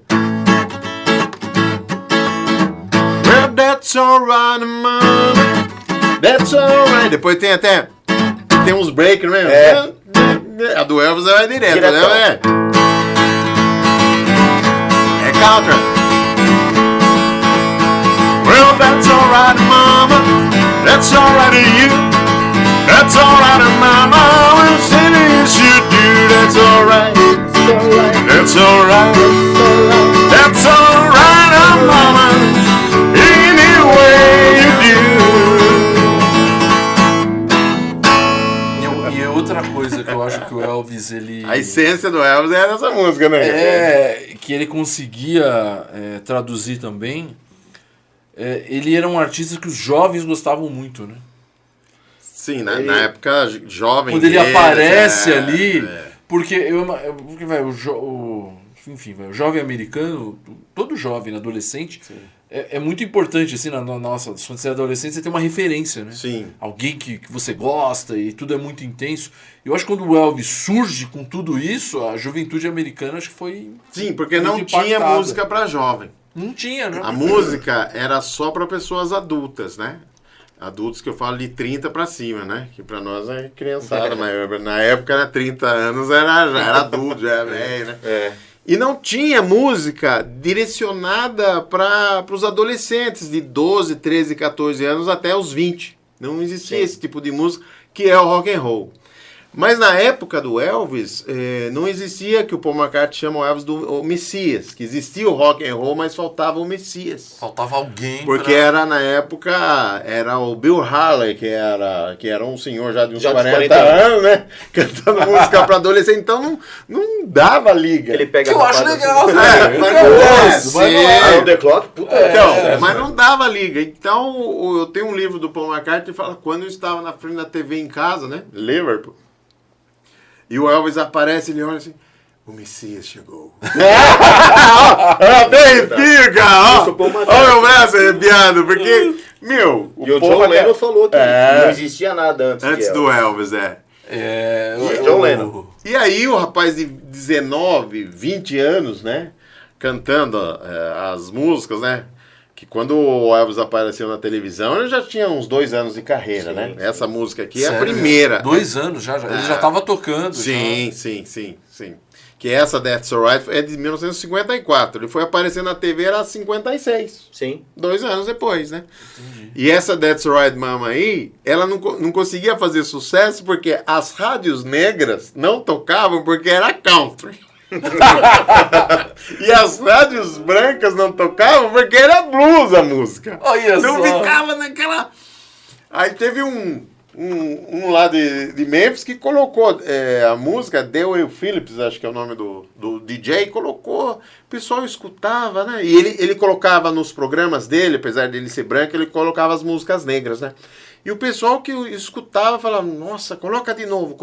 Well, that's alright, mama. That's alright. Depois tem até... Tem uns breaks, né? A do Elvis vai direto, Diretão. né? É counter. Well, that's alright, mama. That's alright to you. That's alright, mama. Well, silly as you do. That's alright. That's alright. That's alright, mama. Any way you do. A essência do Elvis era essa música, né? que ele conseguia traduzir também. Ele era um artista que os jovens gostavam muito, né? Sim, na época jovem. Quando ele aparece ali, porque o jovem americano, todo jovem, adolescente, é muito importante, assim, na nossa, quando você é adolescente, você tem uma referência, né? Sim. Alguém que você gosta e tudo é muito intenso. Eu acho que quando o Elvis surge com tudo isso, a juventude americana acho que foi. Sim, porque muito não tinha impactada. música para jovem. Não tinha, né? A música era só para pessoas adultas, né? Adultos que eu falo de 30 para cima, né? Que para nós é criançada, mas na época era 30 anos, já era adulto, já era velho, né? E não tinha música direcionada para os adolescentes de 12, 13, 14 anos até os 20. Não existia esse tipo de música, que é o rock and roll. Mas na época do Elvis, não existia que o Paul McCartney chama o Elvis do Messias, que existia o rock and roll, mas faltava o Messias. Faltava alguém. Porque era na época, era o Bill Haley, que era um senhor já de uns 40 anos, né? Cantando música para adolescente, então não dava liga. Ele pega Que eu acho legal, o The Clock, puta. Mas não dava liga. Então, eu tenho um livro do Paul McCartney que fala quando eu estava na frente da TV em casa, né? Liverpool. E o Elvis aparece, ele olha assim, o Messias chegou. Até arrepio, cara. Olha o meu braço arrepiado, porque, meu... E o John Lennon falou que não existia nada antes do Elvis, John Lennon. E aí o rapaz de 19, 20 anos, né, cantando as músicas, né, que quando o Elvis apareceu na televisão, ele já tinha uns 2 anos de carreira, né? Sim. Essa música aqui é a primeira. 2 anos já. Ele já estava tocando. Sim. Que essa That's Alright é de 1954. Ele foi aparecer na TV, era 56. Sim. 2 anos depois, né? Entendi. E essa That's Alright Mama aí, ela não conseguia fazer sucesso porque as rádios negras não tocavam porque era country. E as rádios brancas não tocavam porque era blues a música. Não ficava naquela... Aí teve um lá de Memphis que colocou a música, Dewey Phillips, acho que é o nome do DJ, colocou, o pessoal escutava, né? E ele colocava nos programas dele, apesar dele ser branco, ele colocava as músicas negras, né? E o pessoal que escutava falava, nossa, coloca de novo.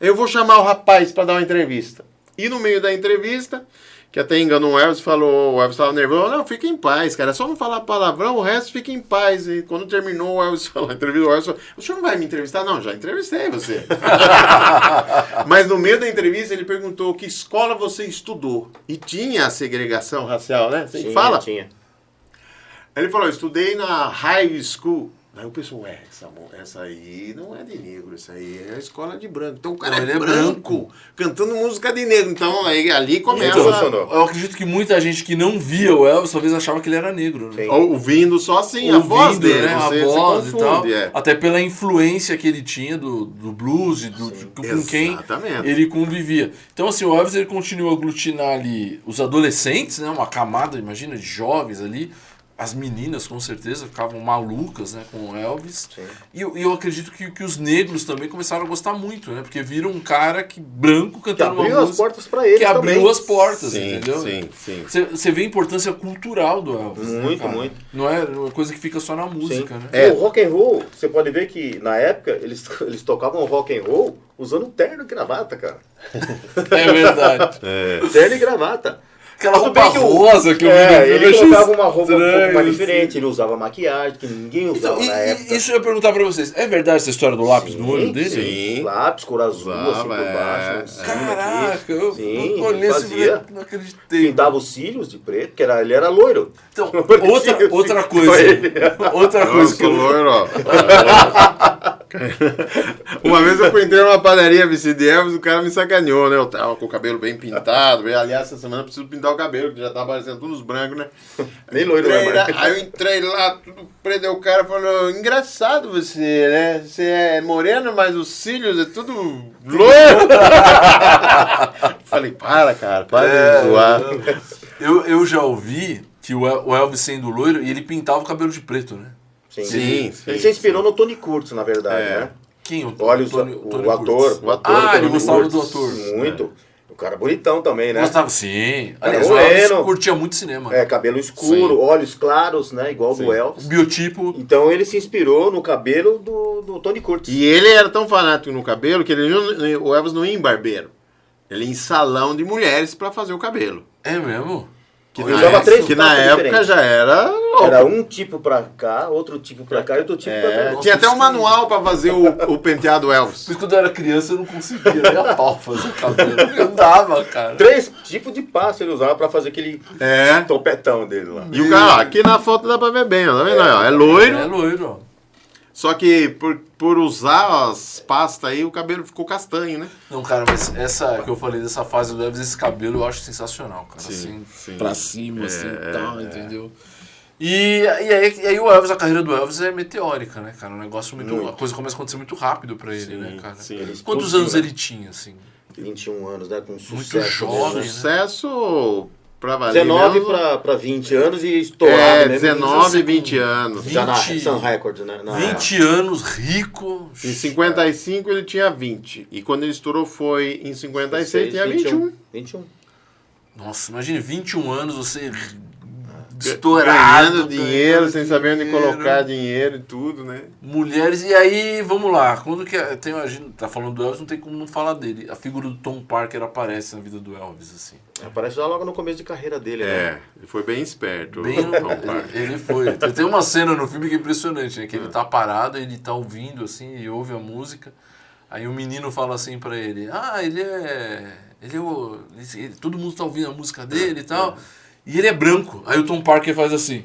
Eu vou chamar o rapaz para dar uma entrevista. E no meio da entrevista, que até enganou o Elvis, o Elvis estava nervoso, não, fica em paz, cara, é só não falar palavrão, o resto fica em paz. E quando terminou, o Elvis falou, o Elvis falou, o senhor não vai me entrevistar? Não, já entrevistei você. Mas no meio da entrevista, ele perguntou que escola você estudou. E tinha a segregação racial, né? Você fala? Tinha. Ele falou, estudei na high school. Aí o pessoal, essa aí não é de negro, essa aí é a escola de branco. Então o cara é branco, cantando música de negro. Então aí, ali começa... eu acredito que muita gente que não via o Elvis talvez achava que ele era negro. Né? Ouvindo só assim, a voz dele, né? A voz e tal. Até pela influência que ele tinha do blues, com quem ele convivia. Então assim, o Elvis ele continuou a aglutinar ali os adolescentes, né? Uma camada, imagina, de jovens ali. As meninas, com certeza, ficavam malucas, né, com o Elvis. Sim. E eu acredito que os negros também começaram a gostar muito, né? Porque viram um cara branco cantando uma música... Que abriu as portas pra eles também. Que abriu as portas, sim, entendeu? Sim. Você vê a importância cultural do Elvis. Muito. Não é uma coisa que fica só na música, sim. né? O rock and roll, você pode ver que, na época, eles tocavam rock and roll usando terno e gravata, cara. É verdade. Terno e gravata. Aquela roupa rosa que eu vi. Ele colocava uma roupa um pouco mais diferente, ele usava maquiagem, que ninguém usava na época. Isso eu ia perguntar pra vocês, é verdade essa história do lápis no olho dele? Sim, lápis, cor azul, assim por baixo. Caraca, eu olhei fazia. Não acreditei. Pintava os cílios de preto, porque ele era loiro. Então, outra coisa. Outra coisa que eu... loiro, ó. Uma vez eu entrei numa padaria vestido de Elvis, o cara me sacaneou, né? Eu tava com o cabelo bem pintado. Aliás, essa semana eu preciso pintar o cabelo, que já tava parecendo todos brancos, né? Nem loiro, né? Aí eu entrei lá, tudo preto, o cara falou, engraçado você, né? Você é moreno, mas os cílios é tudo loiro. Falei, para de zoar. Eu já ouvi que o Elvis sendo loiro, e ele pintava o cabelo de preto, né? Sim. Ele se inspirou no Tony Curtis, na verdade, né? Quem? O Olha Tony o ator. O ator. Ah, ele Tony gostava Curtis. do ator. Muito. O cara bonitão também, né? Gostava, sim. Cara Aliás, o Elvis moreno. curtia muito cinema. Cabelo escuro, Sim. olhos claros, né? Igual Sim. do Elvis. Biotipo. Então ele se inspirou no cabelo do Tony Curtis. E ele era tão fanático no cabelo que o Elvis não ia em barbeiro. Ele ia em salão de mulheres pra fazer o cabelo. É mesmo? Que Ele na, usava época, três que na pastas época diferentes. já era louco. Era um tipo pra cá, outro tipo pra cá e outro tipo pra cá. Nossa, Tinha até isso um manual pra fazer o penteado Elvis. Por isso, quando eu era criança, eu não conseguia nem a pau fazer o cabelo. Não dava, cara. 3 tipos de pasta ele usava pra fazer aquele É. topetão dele lá. E o cara, ó, aqui na foto dá pra ver bem, ó, tá vendo? Ó, é loiro, É loiro, ó. só que por usar as pastas aí, o cabelo ficou castanho, né? Não, cara, mas essa que eu falei dessa fase do Elvis, esse cabelo eu acho sensacional, cara. Assim, sim. pra cima, assim, tal, entendeu? E aí o Elvis, a carreira do Elvis é meteórica, né, cara? Um negócio muito... A coisa começa a acontecer muito rápido pra ele, Sim, né, cara? sim. Ele Quantos explodiu, anos né? ele tinha, assim? 21 anos, né? Com sucesso. Muito jovem, né? Sucesso pra valer 19 mesmo. pra 20 anos e estourado mesmo. 19 e 20 anos. Já na 20 Sun Records, né? 20 anos, rico. Em 55 ele tinha 20. E quando ele estourou foi em 56, tinha 21. 21. Nossa, imagine 21 anos, você estourado. Ganhando dinheiro, sem saber onde dinheiro. colocar dinheiro e tudo, né? Mulheres, e aí, vamos lá. Quando que tem a gente tá falando do Elvis, não tem como não falar dele. A figura do Tom Parker aparece na vida do Elvis, assim. Aparece já logo no começo de carreira dele, né? Ele foi bem esperto. Bem no, ele foi. Tem uma cena no filme que é impressionante, né? Que ele tá parado, ele tá ouvindo, assim, e ouve a música. Aí o menino fala assim pra ele, todo mundo tá ouvindo a música dele e tal. E ele é branco. Aí o Tom Parker faz assim.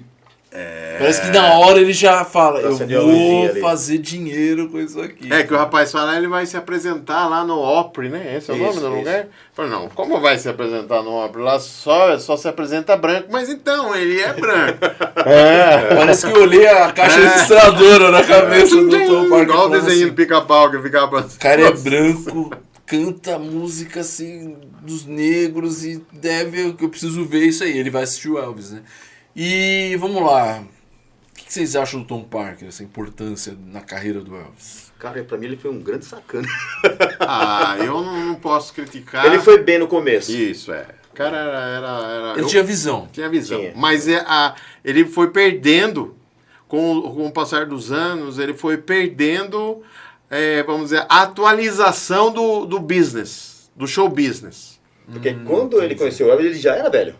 Parece que na hora ele já fala, eu Acendeu a luzinha vou ali. fazer dinheiro com isso aqui. É que o rapaz fala, ele vai se apresentar lá no Opry, né? Esse é o nome Isso, do isso. lugar? Fala, não, como vai se apresentar no Opry? Lá só se apresenta branco, mas então, ele é branco. Parece que eu olhei a caixa registradora na cabeça do Tom Parker. Igual o falando desenho do assim, pica-pau que ficava... o cara é branco, canta música assim dos negros e eu preciso ver isso aí. Ele vai assistir o Elvis, né? E vamos lá. O que vocês acham do Tom Parker, essa importância na carreira do Elvis? Cara, pra mim ele foi um grande sacana. Eu não posso criticar. Ele foi bem no começo. Isso, O cara era Ele tinha visão. tinha visão. Tinha. Mas ele foi perdendo, com o passar dos anos, ele foi perdendo, vamos dizer, a atualização do business, do show business. Porque quando ele conheceu o Elvis, ele já era velho.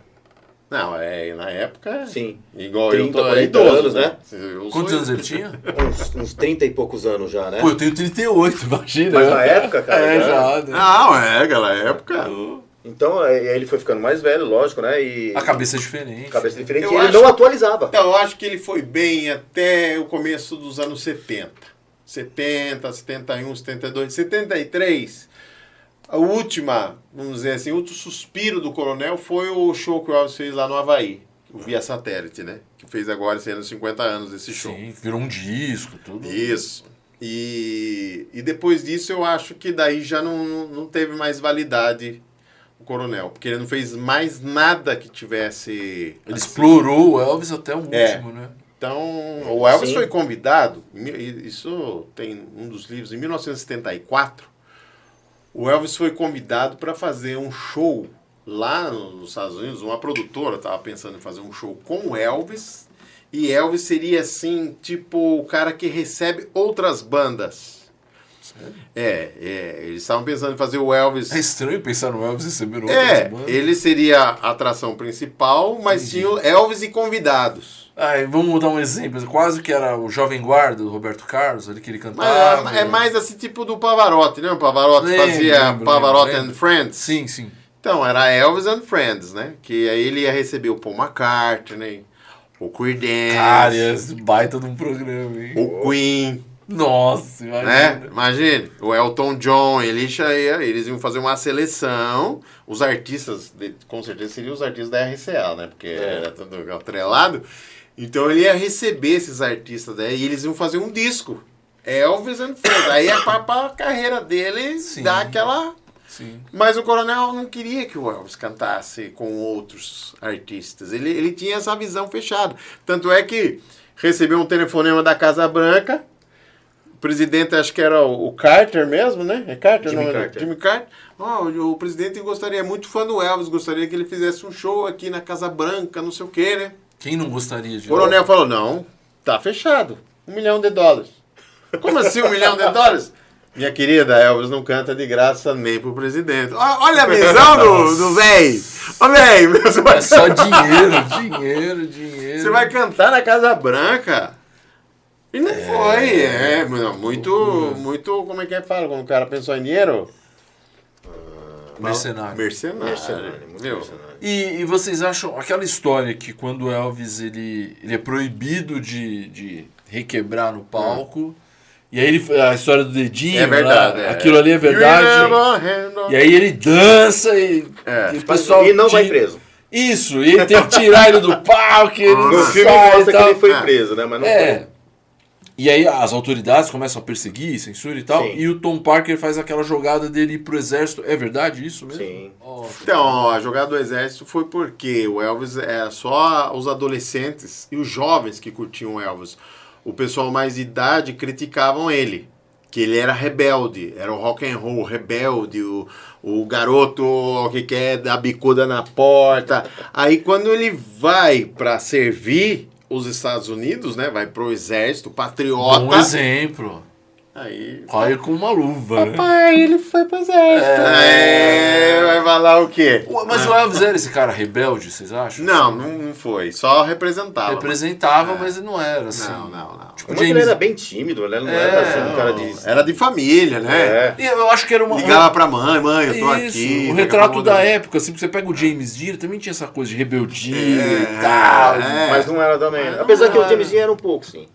Não, na época, Sim. igual 30, eu tô 40 idoso, anos, né? Quantos anos ele tinha? Uns 30 e poucos anos já, né? Pô, eu tenho 38, imagina. Mas na época, cara. já, né? Não, aquela época... Então, aí ele foi ficando mais velho, lógico, né? E A cabeça é diferente. cabeça diferente. Eu E ele acho- não atualizava. Eu acho que ele foi bem até o começo dos anos 70. 70, 71, 72, 73. A última, vamos dizer assim, o último suspiro do Coronel foi o show que o Elvis fez lá no Havaí. O Via Satélite, né? Que fez agora sendo 50 anos esse show. Sim, virou um disco, tudo. Isso. E depois disso eu acho que daí já não teve mais validade o Coronel. Porque ele não fez mais nada que tivesse... Ele assim. explorou o Elvis até o último, né? Então, o Elvis Sim. foi convidado, isso tem um dos livros, em 1974, o Elvis foi convidado para fazer um show lá nos Estados Unidos, uma produtora estava pensando em fazer um show com o Elvis, e Elvis seria assim, tipo, o cara que recebe outras bandas. Sério? Eles estavam pensando em fazer o Elvis... É estranho pensar no Elvis recebendo outras bandas. ele seria a atração principal, mas tinha o Elvis e convidados. Vamos dar um exemplo. Quase que era o Jovem Guarda do Roberto Carlos, ali que ele cantava. Mas é mais assim, tipo do Pavarotti, né? O Pavarotti Lembro, fazia lembro, Pavarotti lembro. and Friends. Sim, sim. Então, era Elvis and Friends, né? Que aí ele ia receber o Paul McCartney, o Creedence, Cara, esse baita de um programa, hein? o Queen, Nossa, né? imagina. Imagine, o Elton John, eles iam fazer uma seleção, os artistas, com certeza seriam os artistas da RCA, né? Porque era tudo atrelado. Então ele ia receber esses artistas, né? E eles iam fazer um disco, Elvis and Friends. Aí a carreira dele Sim. dar aquela... Sim. Mas o Coronel não queria que o Elvis cantasse com outros artistas. Ele tinha essa visão fechada. Tanto é que recebeu um telefonema da Casa Branca presidente, acho que era o Carter mesmo, né? É Carter? Jimmy não, Carter. Jimmy Carter. O presidente gostaria, muito fã do Elvis, gostaria que ele fizesse um show aqui na Casa Branca, não sei o quê, né? Quem não gostaria de... O coronel falou, não, tá fechado. $1 milhão. Como assim $1 milhão? Minha querida, Elvis não canta de graça nem pro presidente. Olha a visão do velho. Ô, velho, É só dinheiro. você vai cantar na Casa Branca. E não foi. Muito, como é que fala quando o cara pensou em dinheiro? Mercenário. Mercenário, muito Meu. mercenário. E vocês acham aquela história que quando o Elvis ele é proibido de requebrar no palco, e aí a história do dedinho, É verdade. lá, aquilo ali é verdade, e aí ele dança e o pessoal E não vai preso. Isso, e ele tem que tirar ele do palco, ele No não filme sai mostra e que tal. ele foi preso, né? Mas não foi. E aí as autoridades começam a perseguir, censura e tal, Sim. e o Tom Parker faz aquela jogada dele ir pro exército. É verdade isso mesmo? Sim. Oh, Então, a jogada do exército foi porque o Elvis era só os adolescentes e os jovens que curtiam o Elvis. O pessoal mais de idade criticavam ele, que ele era rebelde, era o rock and roll rebelde, o garoto que quer dar bicuda na porta. Aí quando ele vai para servir os Estados Unidos, né, vai pro exército, patriota. bom exemplo. Aí, Corre com uma luva, né? papai, ele foi pro exército. Vai falar o quê? Mas o Elvis era esse cara rebelde, vocês acham? Não foi. Só representava. Representava, mas ele não era assim. Não. Tipo, Mas ele era bem tímido, né? Ele não era assim um cara de... Era de família, né? É. E eu acho que era uma... Ligava pra mãe, eu tô Isso, aqui. o retrato da época, assim, você pega o James Dean, também tinha essa coisa de rebeldia e É, tal. Mas não era também. Mas não Apesar que era. o James Dean era um pouco, sim.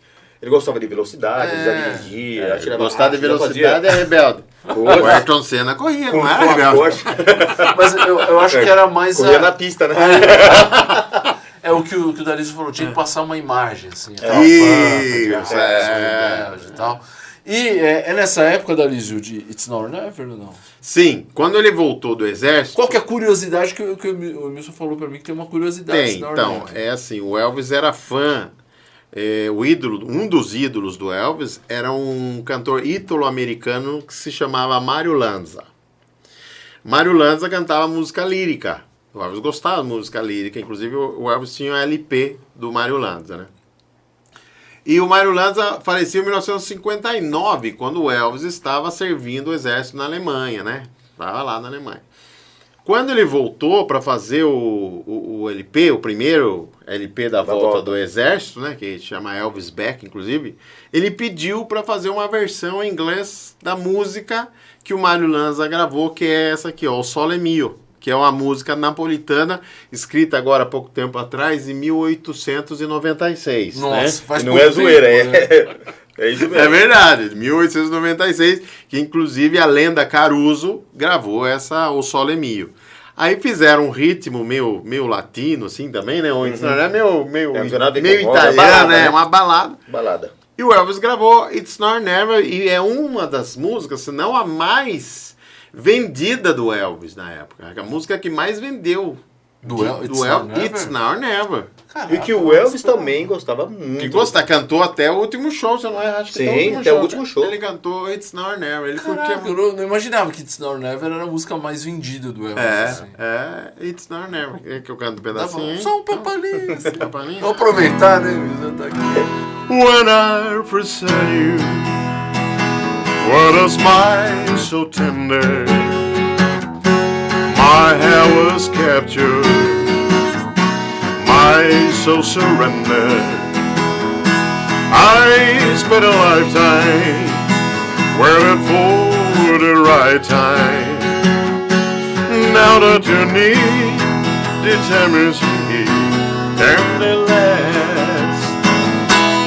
Ele gostava de velocidade, ele já dirigia, atirava Gostar de rápido, já velocidade é rebelde. Coisa. O Ayrton Senna corria, Com não era a rebelde. Porsche. Mas eu acho que era mais... Corria na pista, né? É o que o Darício falou, tinha que passar uma imagem, assim. Isso, Rebelde e tal. E é nessa época, Darício, de It's Now or Never ou não? Sim, quando ele voltou do exército... Qual que é a curiosidade que o Emilson falou pra mim, que tem uma curiosidade. Tem, It's Now or então, Never. é assim, o Elvis era fã... o ídolo, um dos ídolos do Elvis era um cantor ítalo-americano que se chamava Mário Lanza. Mário Lanza cantava música lírica. O Elvis gostava de música lírica, inclusive o Elvis tinha um LP do Mário Lanza, né? E o Mário Lanza faleceu em 1959, quando o Elvis estava servindo o exército na Alemanha, né? Estava lá na Alemanha. Quando ele voltou para fazer o LP, o primeiro LP da volta do exército, né, que chama Elvis Back, inclusive, ele pediu para fazer uma versão em inglês da música que o Mário Lanza gravou, que é essa aqui, ó, o Sole Mio, que é uma música napolitana, escrita agora há pouco tempo atrás, em 1896. Nossa, né? faz Não pouco é zoeira, tempo, né? é isso mesmo. É verdade, 1896, que inclusive a lenda Caruso gravou o Sole Mio. Aí fizeram um ritmo meio latino, assim, também, né? Ou então, é meio italiano, balada, né? né? Uma balada. Balada. E o Elvis gravou It's Now or Never, e é uma das músicas, se não a mais vendida do Elvis na época. A música que mais vendeu Do Elvis, It's Now or Never. E que o Elvis também gostava muito. Que cantou até o último show, você não é? Acho que Sim, até o último show. Ele cantou It's Now or Never. Ele Caraca, curtia eu não imaginava que It's Now or Never era a música mais vendida do Elvis. assim. It's Now or Never. É que eu canto um Tá bom, pedacinho. só um papalinho. assim. Papalinho. Vamos aproveitar, né? Já tá aqui. When I first saw you, what a smile so tender. My hair was captured, my soul surrendered. I spent a lifetime waiting for the right time. Now that you need determines me and the last.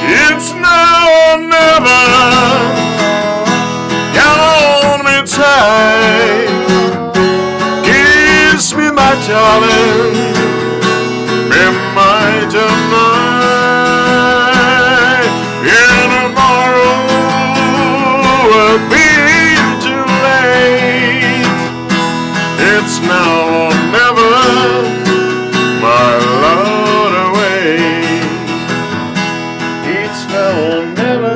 It's now or never. Count me tight. Kiss me, my darling. Be my tonight. And tomorrow will be too late. It's now or never. My Lord away. It's now or never.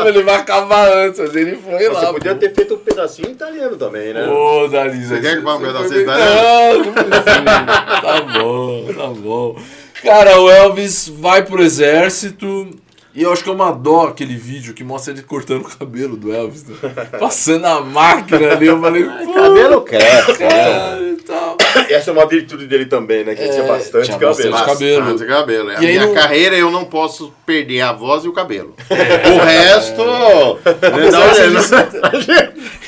filme ele vai acabar antes, mas ele foi lá. Você podia ter feito um pedacinho italiano também, né? Ô, Dali, Você quer que vá um pedacinho foi... italiano? Não precisa. Tá bom, tá bom. Cara, o Elvis vai pro exército e eu acho que é uma dó aquele vídeo que mostra ele cortando o cabelo do Elvis, né? Passando a máquina ali, eu falei, pô, Cabelo cresce, cara, e tal. Essa é uma virtude dele também, né? Que ele tinha bastante tinha cabelo. bastante cabelo. Bastante cabelo. A E aí minha não- carreira eu não posso perder a voz e o cabelo. O resto...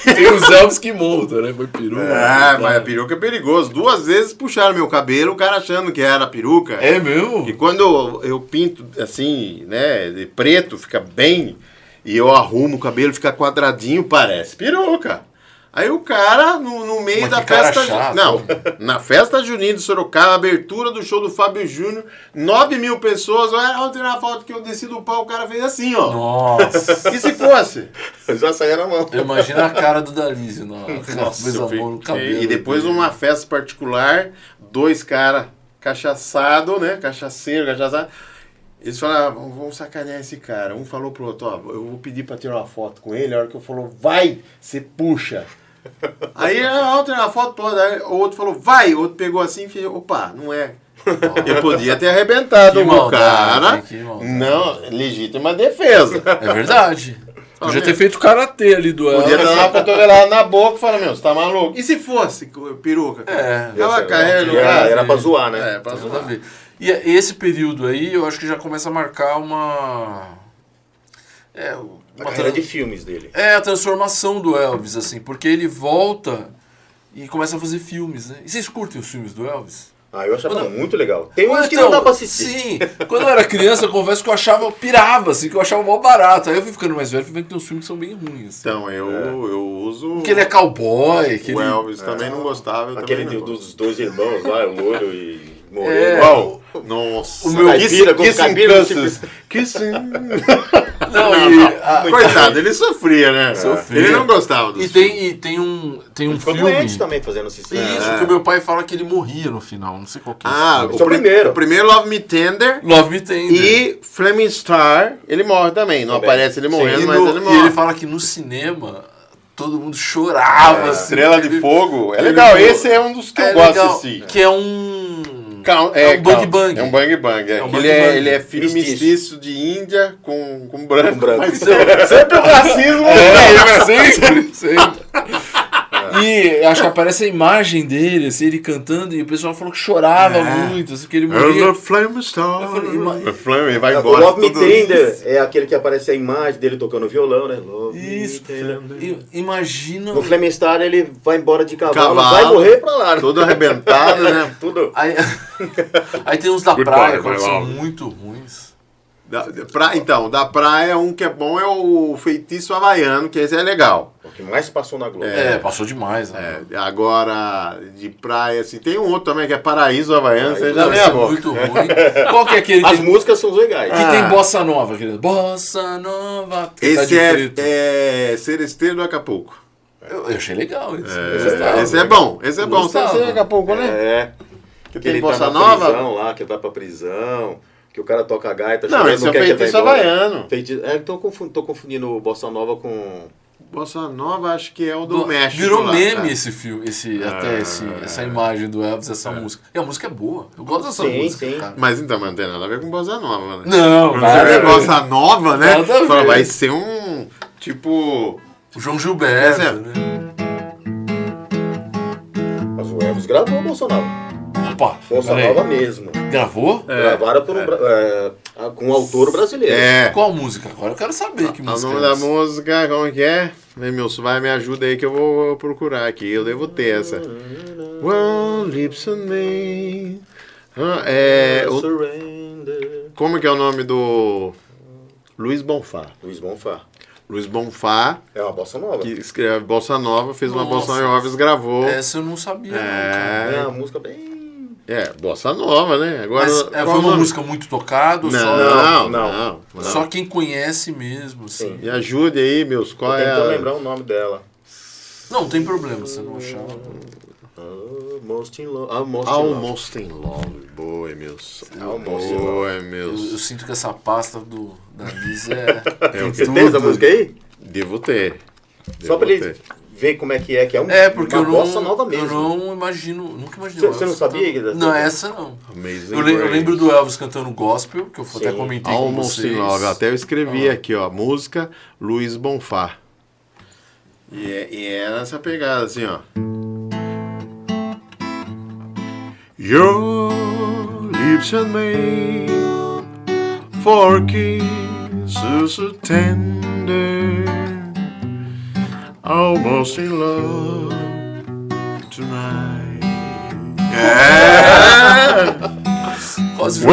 Tem os Elvis que montam, né? Foi peruca. Ah, mas a peruca é perigoso. 2 vezes puxaram meu cabelo, o cara achando que era peruca. É mesmo? E quando eu pinto assim, né, de preto, fica bem, e eu arrumo o cabelo, fica quadradinho, parece peruca. Aí o cara, no meio Mas da que cara festa... chato. Não, na festa junina de Sorocaba, abertura do show do Fábio Júnior, 9.000 pessoas, ontem na foto que eu desci do pau, o cara fez assim, ó. Nossa. E se fosse? Já saía na mão. Eu imagino a cara do Dalísio. Nossa, eu a mão no cabelo. e depois uma festa particular, 2 caras cachaçado, né? Cachaceiro. Eles falaram, vamos sacanear esse cara. Um falou pro outro, ó, eu vou pedir pra tirar uma foto com ele. A hora que eu falou, vai, você puxa. Aí eu tirei uma foto toda. Aí o outro falou, vai. O outro pegou assim e fez, opa, não é. Eu podia ter arrebentado Que o maldade, cara. que maldade. Não, legítima defesa. É verdade. Podia ter feito karatê ali do Elvis. Podia dar uma cotovelada na boca e falar, meu, você tá maluco? E se fosse peruca? É. Aquela carreira do cara. Era pra zoar, né? É, pra Tem nada zoar. a ver. E esse período aí, eu acho que já começa a marcar uma... A carreira de filmes dele. A transformação do Elvis, assim, porque ele volta e começa a fazer filmes, né? E vocês curtem os filmes do Elvis? Ah, eu achava Quando- muito legal. Tem uns Mas que não dá pra assistir. Sim, quando eu era criança, eu confesso que eu achava, eu pirava, assim, que eu achava mó barato. Aí eu fui ficando mais velho, fui vendo que tem uns filmes que são bem ruins. Então, eu uso... Porque ele é cowboy, que O ele... Elvis também não gostava. Eu Aquele também não dos 2 irmãos lá, o loiro e É. moreno. Uau! Nossa! O meu caipira com Kissing cabelo, Kansas. Kissing... Não, Coitado, ele sofria, né? Sofria. Ele não gostava dos e tem um Ficou filme... doente também fazendo esse filme. Isso, que o meu pai fala que ele morria no final, não sei qual que é. Ah, Esse é o primeiro. O primeiro Love Me Tender Love Me Tender. e Flaming Star, ele morre também. Não Também. aparece ele morrendo, E mas ele e morre. ele fala que no cinema todo mundo chorava. assim, Estrela de aquele- Fogo. É aquele legal, mo- esse é um dos que eu É gosto de legal, assistir. que é um... É um Bang Bang. É um Bang Bang. É um Que Bang ele, Bang. ele é filho Mestiço. mestiço de Índia com branco. Com branco. Mas sempre o racismo. Sempre, sempre. E acho que aparece a imagem dele, assim, ele cantando, e o pessoal falou que chorava muito, assim, que ele morria. Flame Star. Eu falei, ima- Flame, vai O embora. Love Me tudo Tender é aquele que aparece a imagem dele tocando violão, né? Love Isso. Me Tender. Imagina... No Flaming Star ele vai embora de cavalo, Cavalo. vai morrer pra lá. Né? Tudo arrebentado, né? Tudo. Aí, aí tem uns da Goodbye, praia, my que são love. muito ruins. Então, da praia, um que é bom é o Feitiço Havaiano, que esse é legal. O que mais passou na Globo. Passou demais, né? Agora, de praia, assim, tem um outro também que é Paraíso Havaiano, você já Não, vê esse a é boca. muito ruim. Qual que é aquele As que, músicas são legais. que tem bossa nova? Aquele, bossa nova. que tá Esse de preto. é Seresteiro do Acapulco. Eu achei legal esse. Esse é bom, esse é bom. Gostava. Seresteiro do Acapulco, né? É. Que Que tem ele bossa tá na nova. prisão lá, que ele vai pra prisão, que o cara toca a gaita. Não, chorando, esse é o quer que ele Feitiço vá embora. Havaiano. Então tô confundindo o Bossa Nova com... Bossa Nova acho que é o do México. Virou lá, meme tá? esse filme, essa imagem do Elvis, essa música. E a música é boa. Eu gosto dessa Sim, música. sim. Cara. Mas então, mas não tem nada a ver com Bossa Nova, né? Não, Quando nada você vê a ver. Bossa Nova, né? Nada a Fala, ver. vai ser um, tipo... O João Gilberto, Esse é- né? Mas o Elvis gravou Bossa Nova. Opa, Bossa peraí. Nova mesmo. Gravou? Gravaram por com um autor brasileiro. É. Qual música? Agora eu quero saber que O música nome é da essa. música, como que é? Milson, vai, me ajuda aí que eu vou procurar aqui. Eu devo ter essa. One lips on me. Surrender. Como que é o nome do... Luiz Bonfá. Luiz Bonfá. Luiz Bonfá, É uma Bossa Nova. que escreve Bossa Nova, fez uma Nossa. Bossa Nova e Elvis gravou. Essa eu não sabia, não, cara. É uma música bem... Bossa Nova, né? Agora, Mas qual foi o uma nome? música muito tocada? Não, Não. Só quem conhece mesmo, assim. Sim. Me ajude aí, meus. Tô Qual é tentando a... lembrar o nome dela. Não tem problema, você não achar. Almost in Love. Almost in Love. Almost in Love. Boa, Emilson. Almost in Boa, Eu Emilson. sinto que essa pasta da Liz é. Você tem essa música aí? Devo ter. Só pra Devo ele ter. ver como é que é É, porque uma eu bossa nova não, mesmo. eu não imagino, nunca imaginei. Você não sabia que Não, essa não. Amazing Eu Grace. lembro do Elvis cantando gospel, que eu até Sim. comentei com Almost vocês. in Love. Até eu escrevi aqui, ó. Música Luiz Bonfá. E é nessa pegada, assim, ó. Your lips and me for kisses so tender, almost in love tonight. Quase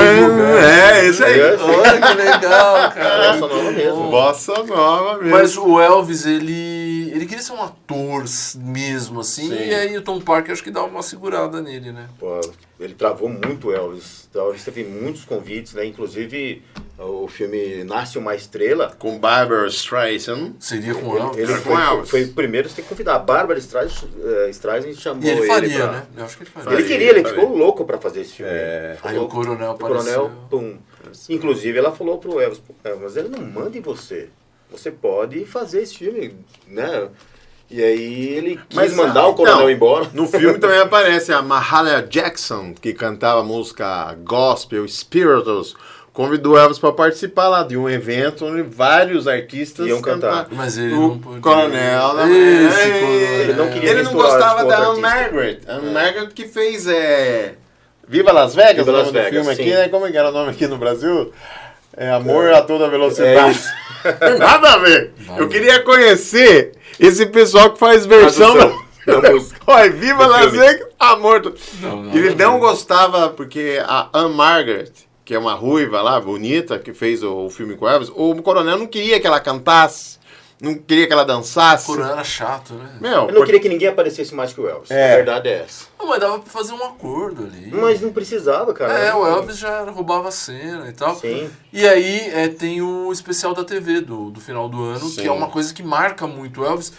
Esse aí. Olha que legal, cara. Bossa nova mesmo. Bossa nova mesmo. Mas o Elvis, ele queria ser um ator mesmo, assim, Sim. e aí o Tom Parker acho que dá uma segurada nele, né? Pô, ele travou muito o Elvis. O Elvis teve muitos convites, né? Inclusive o filme Nasce Uma Estrela. Com Barbara Streisand. Seria com o Elvis. Ele com Elvis. foi o primeiro a ter que convidar. A Barbara Streisand chamou E ele faria, pra... né? Eu acho que ele faria. Ele queria, ele ficou louco pra fazer esse filme. Aí o Coronel O Coronel, apareceu. pum. Inclusive, ela falou pro Elvis, mas ele não manda em você. Você pode fazer esse filme, né? E aí ele quis mandar o Coronel embora. No filme também aparece a Mahalia Jackson, que cantava música gospel, spirituals, convidou Elvis para participar lá de um evento onde vários artistas Iam cantar. Mas ele O não podia. Coronel, Esse né? Coronel. Ele não queria Ele não misturar gostava com da outro Anne artista. Margaret. Anne Margaret que fez Viva Las Vegas, Viva o Las nome do Vegas, filme aqui, sim. né? Como é que era o nome aqui no Brasil? Amor a toda velocidade. Nada a ver. Eu queria conhecer esse pessoal que faz versão Da música. Olha, Viva Do Las filme. Vegas, amor. Não, Ele não não gostava porque a Anne Margaret, que é uma ruiva lá, bonita, que fez o filme com Elvis, o Coronel não queria que ela cantasse, não queria que ela dançasse. O Coronel era chato, né? Meu, Eu não queria que ninguém aparecesse mais que o Elvis. É. A verdade é essa. Não, mas dava pra fazer um acordo ali. Mas não precisava, cara. É, o Elvis já roubava a cena e tal. Sim. E aí tem o especial da TV do final do ano, Sim. que é uma coisa que marca muito o Elvis.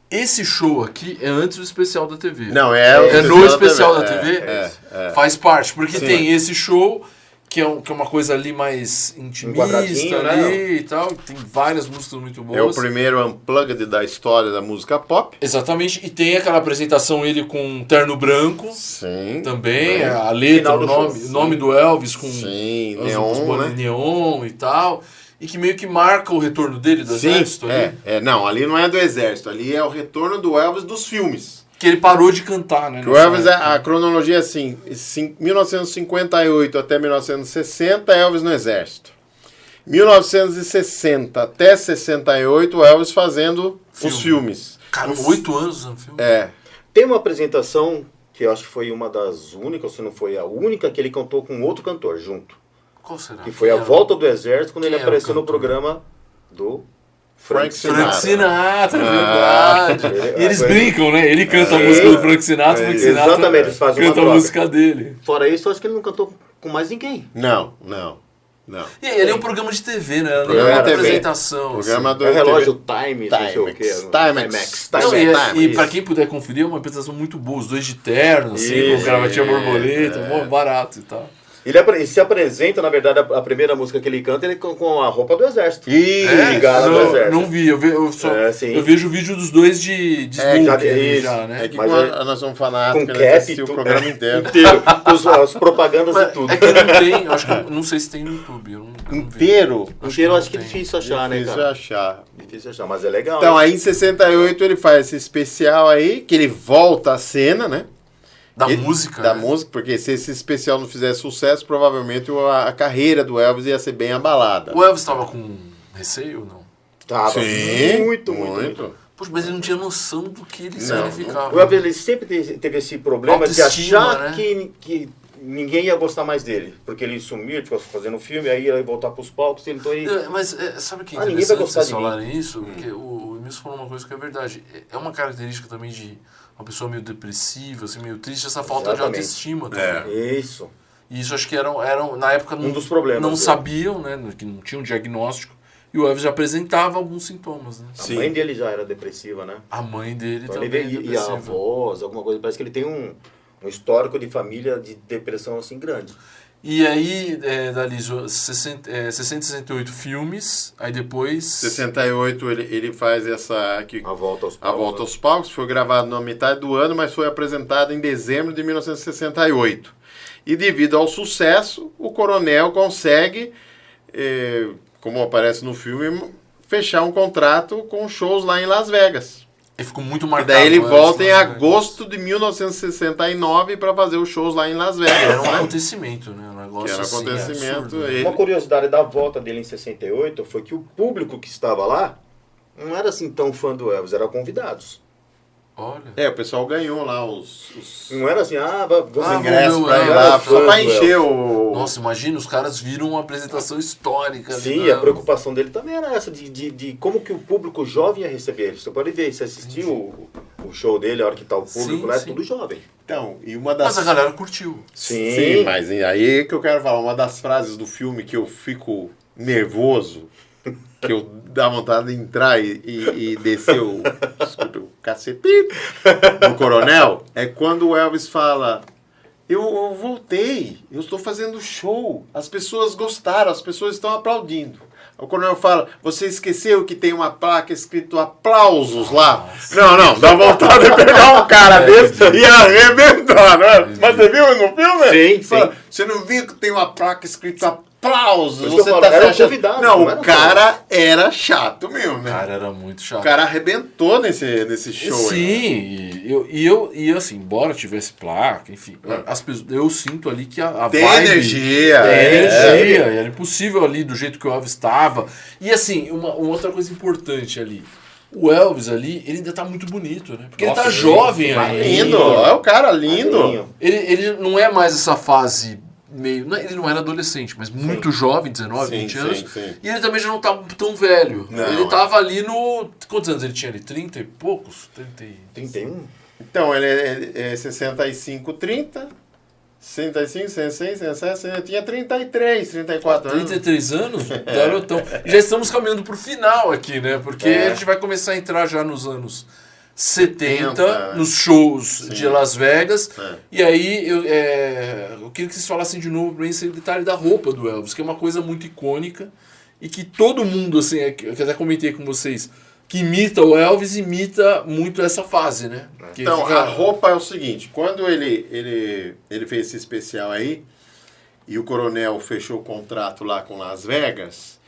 Esse show aqui é antes do especial da TV. Não, É no especial da TV. TV? Faz parte, porque Sim. tem esse show, que é uma coisa ali mais intimista quadradinho, ali né? e tal. Tem várias músicas muito boas. É o primeiro unplugged da história da música pop. Exatamente, e tem aquela apresentação ele com um terno branco Sim. também, a letra, Final do show, o sim. nome do Elvis com Sim, os neon, boné né? neon e tal, e que meio que marca o retorno dele do Sim, exército ali. não, ali não é do exército, ali é o retorno do Elvis dos filmes. Que ele parou de cantar, né? Que o Elvis, a cronologia é assim, 1958 até 1960, Elvis no exército. 1960 até 68, o Elvis fazendo os filmes. Cara, 8 anos no filme. Tem uma apresentação que eu acho que foi uma das únicas, se não foi a única, que ele cantou com outro cantor junto. Qual será? Que foi Quem a era? volta do exército, quando Quem ele era o apareceu no cantor? programa do Frank Frank Sinatra. Sinatra, é verdade. E eles brincam, né? Ele canta a É. música do Frank Sinatra, Frank Sinatra Exatamente, eles fazem uma canta a troca. música dele. Fora isso, eu acho que ele não cantou com mais ninguém. Não. E ele é um programa de TV, né? Não é Programa uma de TV. apresentação. Programa assim. do É relógio TV. Time, não sei o quê. Timex. Não, e Isso. pra quem puder conferir, é uma apresentação muito boa. Os dois de terno, assim, Isso, com gravatinha borboleta, mó barato e tal. Ele se apresenta, na verdade, a primeira música que ele canta, ele com a roupa do exército. E Gala do exército. Não vi, Sim. eu vejo o vídeo dos dois de smoking já- ali isso. já, né? É que Mas nós somos fanáticos, com né? cap Assistiu e o tudo. programa inteiro. Inteiro. As propagandas e tudo. É que não tem, eu acho que não sei se tem no YouTube. Eu não vi. Inteiro. Inteiro eu acho que é não tem. difícil achar, né, Difícil cara? achar. Difícil achar, mas é legal. Então, aí em 68 ele faz esse especial aí, que ele volta à cena, né? Da Ele- música. Da né? música, porque se esse especial não fizesse sucesso, provavelmente a carreira do Elvis ia ser bem abalada. O Elvis tava com receio ou não? Tava Sim, muito. Poxa, mas ele não tinha noção do que ele Não. significava. O Elvis ele sempre teve esse problema de Autoestima, achar né? que ninguém ia gostar mais dele. Porque ele sumiu, ficou fazendo filme, aí ia voltar pros palcos, então ele... Mas sabe o que é ninguém vai interessante gostar vocês de mim. falarem isso? Porque o Emilson falou uma coisa que é verdade. É uma característica também de uma pessoa meio depressiva, assim, meio triste, essa falta Exatamente. de autoestima também. Isso. E isso acho que eram na época Um dos problemas não dele. sabiam, né? Que não tinham diagnóstico. E o Elvis já apresentava alguns sintomas, né? A mãe dele já era depressiva, né? A mãe dele Então também ele é veio, e a depressiva. voz, alguma coisa. Parece que ele tem um histórico de família de depressão assim grande. E aí, Daliso, 668 filmes, aí depois... 68 ele faz essa aqui, A Volta aos A Palcos. Volta aos Palcos, foi gravado na metade do ano, mas foi apresentado em dezembro de 1968. E devido ao sucesso, o Coronel consegue, como aparece no filme, fechar um contrato com shows lá em Las Vegas. Ele ficou muito E marcado. daí ele né, volta em esse- agosto de 1969 para fazer os shows lá em Las Vegas. Era um né? acontecimento, né? Um negócio Que era assim, acontecimento, absurdo. ele- Uma curiosidade da volta dele em 68 foi que o público que estava lá não era assim tão fã do Elvis, eram convidados. Olha. O pessoal ganhou lá os Não era assim, vamos ingressos vamos pra ver ir o lá, Elvis, só pra Elvis. encher o... Nossa, imagina, os caras viram uma apresentação histórica. ali, Sim, né? a preocupação dele também era essa, de como que o público jovem ia receber ele. Você pode ver, você assistiu o show dele, a hora que tá o público Sim, lá, é sim. tudo jovem. Então, e uma das... Mas a galera curtiu. Sim, mas aí que eu quero falar, uma das frases do filme que eu fico nervoso, que eu dá vontade de entrar e descer desculpa, o cacete do Coronel, é quando o Elvis fala: eu voltei, eu estou fazendo show, as pessoas gostaram, as pessoas estão aplaudindo. O Coronel fala: você esqueceu que tem uma placa escrito aplausos lá? Não, dá vontade de pegar um cara desse e arrebentar, né? Mas você viu no filme? Sim, Fala, sim. você não viu que tem uma placa escrito aplausos? Por isso que eu Você falo, tá era se achando... convidado, Não, não o era cara era chato mesmo, O né? cara era muito chato. O cara arrebentou nesse show. Sim, aí, né? e assim, embora tivesse placa, enfim, as pessoas, eu sinto ali que a Tem vibe... energia. Tem é. energia, era impossível ali do jeito que o Elvis estava. E assim, uma outra coisa importante ali, o Elvis ali, ele ainda tá muito bonito, né? Porque Nossa, ele tá gente, jovem tá ainda. Lindo, é o cara lindo. Magrinho. Ele não é mais essa fase meio... Ele não era adolescente, mas muito jovem, 19, Sim, 20 anos. sim. E ele também já não tá tão velho. Não, ele é. tava ali no... Quantos anos ele tinha ali? 30 e poucos? 30 e... 31? Então, ele é 65, 30. 65, 66, 67, tinha 33, 34 anos. 33 anos? Garotão. Já estamos caminhando pro final aqui, né? Porque É. a gente vai começar a entrar já nos anos 70, 70, nos shows sim. de Las Vegas. É. E aí eu queria que vocês falassem de novo pra mim esse detalhe da roupa do Elvis, que é uma coisa muito icônica e que todo mundo, assim, eu até comentei com vocês, que imita o Elvis, imita muito essa fase, né? Que Então, fica- a roupa é o seguinte, quando ele fez esse especial aí, e o Coronel fechou o contrato lá com Las Vegas,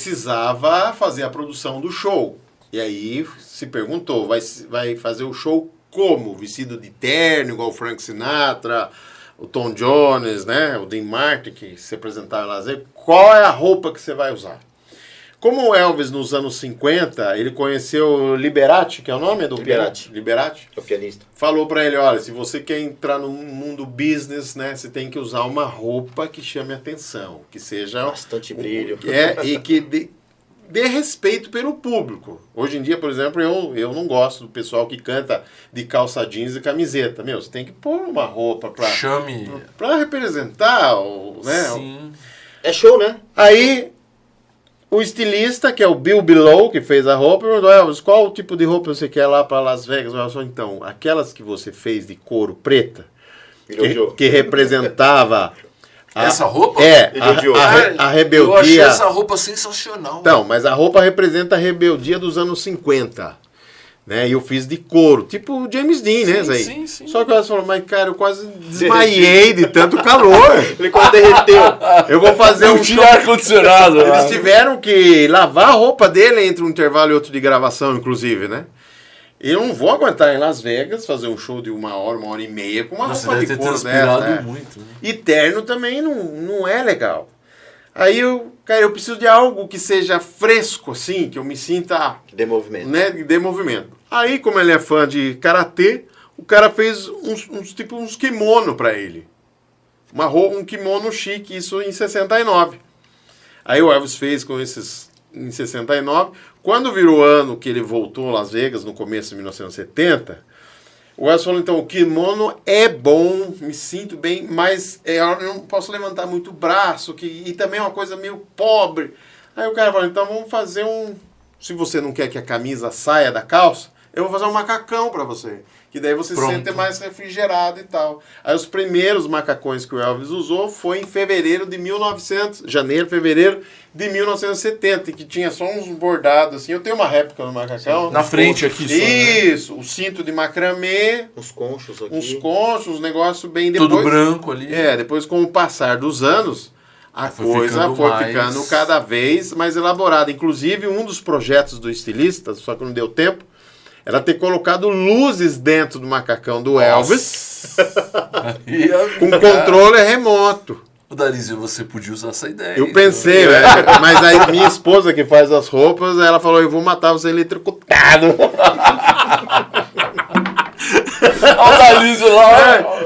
precisava fazer a produção do show. E aí se perguntou, vai fazer o show como? Vestido de terno, igual o Frank Sinatra, o Tom Jones, né? O Dean Martin, que se apresentava em Las Vegas. Qual é a roupa que você vai usar? Como o Elvis, nos anos 50, ele conheceu Liberace, que é o nome do Liberace. Liberace. É o pianista. Falou pra ele, olha, se você quer entrar no mundo business, né, você tem que usar uma roupa que chame atenção, que seja... Bastante brilho. E que dê respeito pelo público. Hoje em dia, por exemplo, eu não gosto do pessoal que canta de calça jeans e camiseta. Meu, você tem que pôr uma roupa Chame... pra representar, né? Sim. É show, né? Aí... O estilista, que é o Bill Below, que fez a roupa, perguntou: Elvis, qual o tipo de roupa você quer lá para Las Vegas? Eu falei, então, aquelas que você fez de couro preta, Elogiou. que representava... Essa roupa? É, Ele odiou. a Eu achei rebeldia... essa roupa sensacional. Então, mas a roupa representa a rebeldia dos anos 50. Né? E eu fiz de couro, tipo o James Dean, né, Zé? sim. Só que elas falaram, mas cara, eu quase desmaiei de tanto calor. Ele quase derreteu. Eu vou fazer Não um tinha show... ar-condicionado. Eles tiveram que lavar a roupa dele entre um intervalo e outro de gravação, inclusive, né? Eu não vou aguentar em Las Vegas fazer um show de 1 hora e meia com uma Você roupa deve de ter couro transpirado dessa, né? muito. Né? E terno também não é legal. Aí eu preciso de algo que seja fresco, assim, que eu me sinta, De movimento. né, de movimento. Aí, como ele é fã de karatê, o cara fez uns kimono pra ele. Um kimono chique, isso em 69. Aí o Elvis fez com esses em 69. Quando virou o ano que ele voltou a Las Vegas, no começo de 1970, o Elvis falou, então, o kimono é bom, me sinto bem, mas eu não posso levantar muito o braço, e também é uma coisa meio pobre. Aí o cara falou, então vamos fazer se você não quer que a camisa saia da calça, eu vou fazer um macacão pra você. Que daí você se sente mais refrigerado e tal. Aí os primeiros macacões que o Elvis usou foi em fevereiro de 1970, que tinha só uns bordados assim. Eu tenho uma réplica do macacão. Na frente aqui só, Isso, o cinto de macramê. Uns conchos aqui. Uns conchos, um negócio bem depois. Tudo branco ali. Depois com o passar dos anos, a coisa foi ficando cada vez mais elaborada. Inclusive, um dos projetos do estilista, só que não deu tempo, era ter colocado luzes dentro do macacão do Elvis, com controle remoto. O Darizio, você podia usar essa ideia. Eu pensei, mas aí minha esposa que faz as roupas, ela falou, eu vou matar você eletrocutado. Olha o Darizio lá.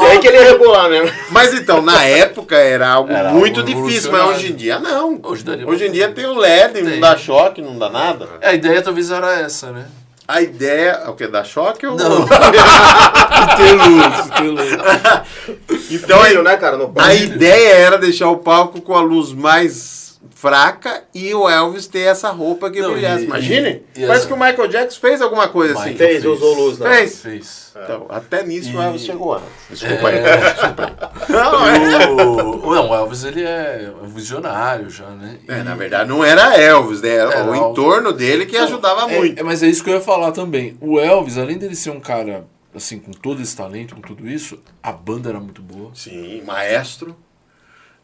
E aí que ele ia rebolar mesmo. Mas então, na época era algo muito difícil, mas hoje em dia não. Hoje em dia tem o LED, não dá choque, não dá nada. A ideia talvez era essa, né? A ideia, o que? Dá choque ou não? Tem luz. Então, Brilho, né, cara, no a ideia era deixar o palco com a luz mais fraca e o Elvis ter essa roupa que brilhasse. Imagine? Parece que o Michael Jackson fez alguma coisa assim. Fez, usou luz, né? Fez. Então, até nisso o Elvis chegou antes. Desculpa aí. Não, o Elvis, ele é visionário já, né? Na verdade, não era Elvis, né? Era o entorno dele que ajudava muito. Mas é isso que eu ia falar também. O Elvis, além dele ser um cara, assim, com todo esse talento, com tudo isso, a banda era muito boa. Sim, maestro,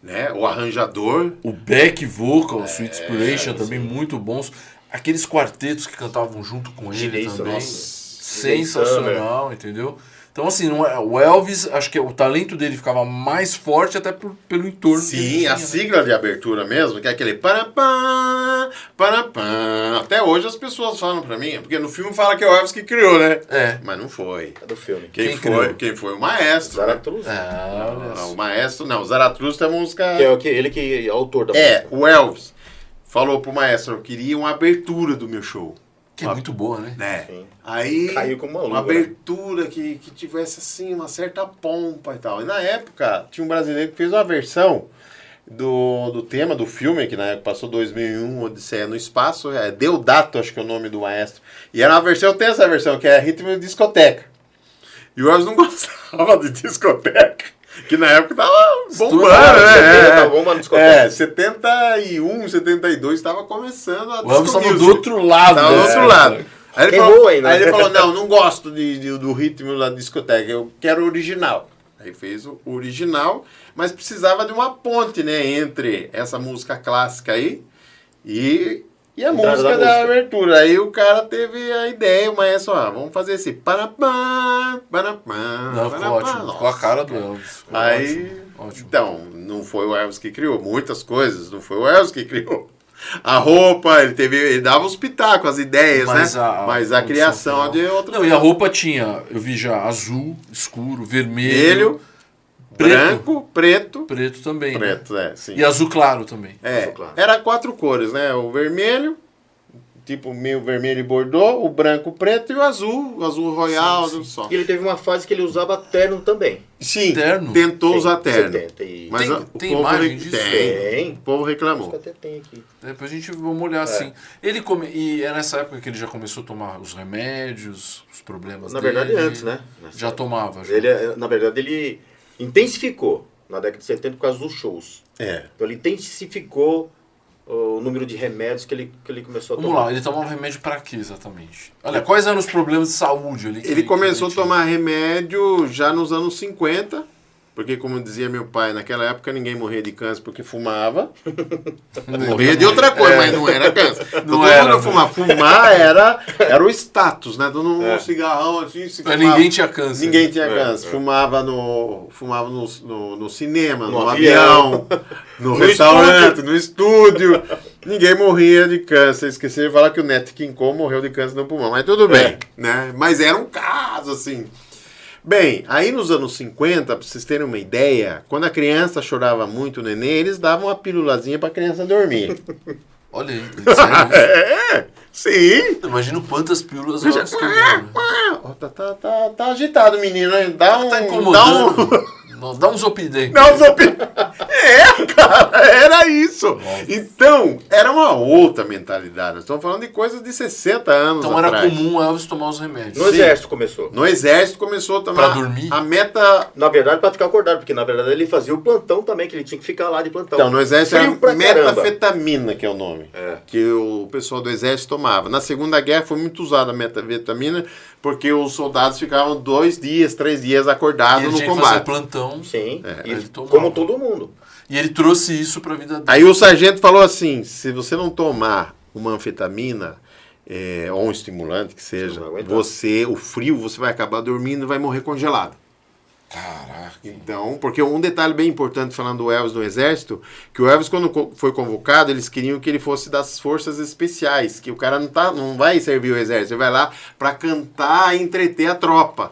né? O arranjador. O back vocal, o Sweet Inspiration também muito bons. Aqueles quartetos que cantavam junto com ele também. Sensacional, entendeu? Então, assim, o Elvis, acho que o talento dele ficava mais forte até pelo entorno. Sim, a sigla de abertura mesmo, que é aquele parapá, parapá. Até hoje as pessoas falam pra mim, porque no filme fala que é o Elvis que criou, né? Mas não foi. É do filme. Quem foi? O maestro. Zaratustra. O maestro, não. O Zaratustra é a música... Ele que é autor da música. O Elvis falou pro maestro, eu queria uma abertura do meu show. Que é muito boa, né? Sim. Aí, caiu como uma abertura que tivesse assim, uma certa pompa e tal. E na época, tinha um brasileiro que fez uma versão do tema do filme, que na época passou 2001, Odisseia no Espaço, Deodato, acho que é o nome do maestro. E era uma versão, eu tenho essa versão, que é ritmo de discoteca. E o Elvis não gostava de discoteca. Que na época tava bombando, né? Tava bombando discoteca. 71, 72, tava começando a disco. O Elvis tava do outro lado. Tava do outro lado. Aí ele falou, não gosto do ritmo da discoteca, eu quero o original. Aí fez o original, mas precisava de uma ponte, né, entre essa música clássica aí e a música da abertura. Aí o cara teve a ideia, o maestro, vamos fazer esse parapá, parapá. Não, ficou ótimo, ficou a cara do Elvis. Aí, ótimo. Então, não foi o Elvis que criou muitas coisas, não foi o Elvis que criou. A roupa, ele dava os pitacos, as ideias, mas, né? Mas a criação de outra. Não, e a roupa tinha, eu vi já azul, escuro, vermelho, branco, preto. Preto também. Preto, né? Sim. E azul claro também. Azul claro. Era 4 cores, né? O vermelho, tipo meio vermelho e bordô, o branco, o preto e o azul royal, sim. Só. E ele teve uma fase que ele usava terno também. Sim, terno? Tentou usar terno. 70 e... Mas tem imagem disso? Tem. O povo reclamou. Acho que até tem aqui. Depois a gente vai olhar assim. E é nessa época que ele já começou a tomar os remédios, os problemas dele. Na verdade, antes, né? Já tomava. Já. Na verdade, ele intensificou na década de 70 por causa dos shows. Então ele intensificou o número de remédios que ele começou a tomar. Vamos lá, ele tomava remédio para quê exatamente? Olha, quais eram os problemas de saúde ali? Ele começou a tomar remédio já nos anos 50, porque como dizia meu pai, naquela época ninguém morria de câncer porque fumava. Morria de outra coisa, mas não era câncer. Então, todo mundo fumava. Fumar era o status, né? Dando um cigarrão assim. Mas ninguém tinha câncer. Ninguém tinha câncer. Fumava no cinema, no avião, no restaurante, no estúdio. Ninguém morria de câncer. Esqueci de falar que o Nat King Cole morreu de câncer no pulmão. Mas tudo bem, né? Mas era um caso, assim. Bem, aí nos anos 50, pra vocês terem uma ideia, quando a criança chorava muito, o neném, eles davam uma pílulazinha pra criança dormir. Olha aí, sério? Sim. Imagina quantas pílulas elas tomaram. Tá agitado o menino, né? Tá incomodando. Nossa, dá uns updates. Não, cara, era isso. Então, era uma outra mentalidade. Nós estamos falando de coisas de 60 anos Então atrás. era comum Elvis tomar os remédios. No exército começou. No exército começou a tomar... Pra dormir? A meta... Na verdade, pra ficar acordado, porque na verdade ele fazia o plantão também, que ele tinha que ficar lá de plantão. Então, no exército Frio pra era caramba. metafetamina, que é o nome. É. Que o pessoal do exército tomava. Na Segunda Guerra foi muito usada a metafetamina, porque os soldados ficavam 2 dias, 3 dias E acordados ele no tinha que fazer combate. plantão. Sim, Ele e tomava. como todo mundo. E ele trouxe isso pra vida dele. Aí o sargento falou assim, se você não tomar uma anfetamina, ou um estimulante que seja, Você não vai aguentar. o frio, você vai acabar dormindo e vai morrer congelado. Caraca. Então, porque um detalhe bem importante falando do Elvis no exército, que o Elvis quando foi convocado, eles queriam que ele fosse das forças especiais, que o cara não vai servir o exército, ele vai lá para cantar e entreter a tropa.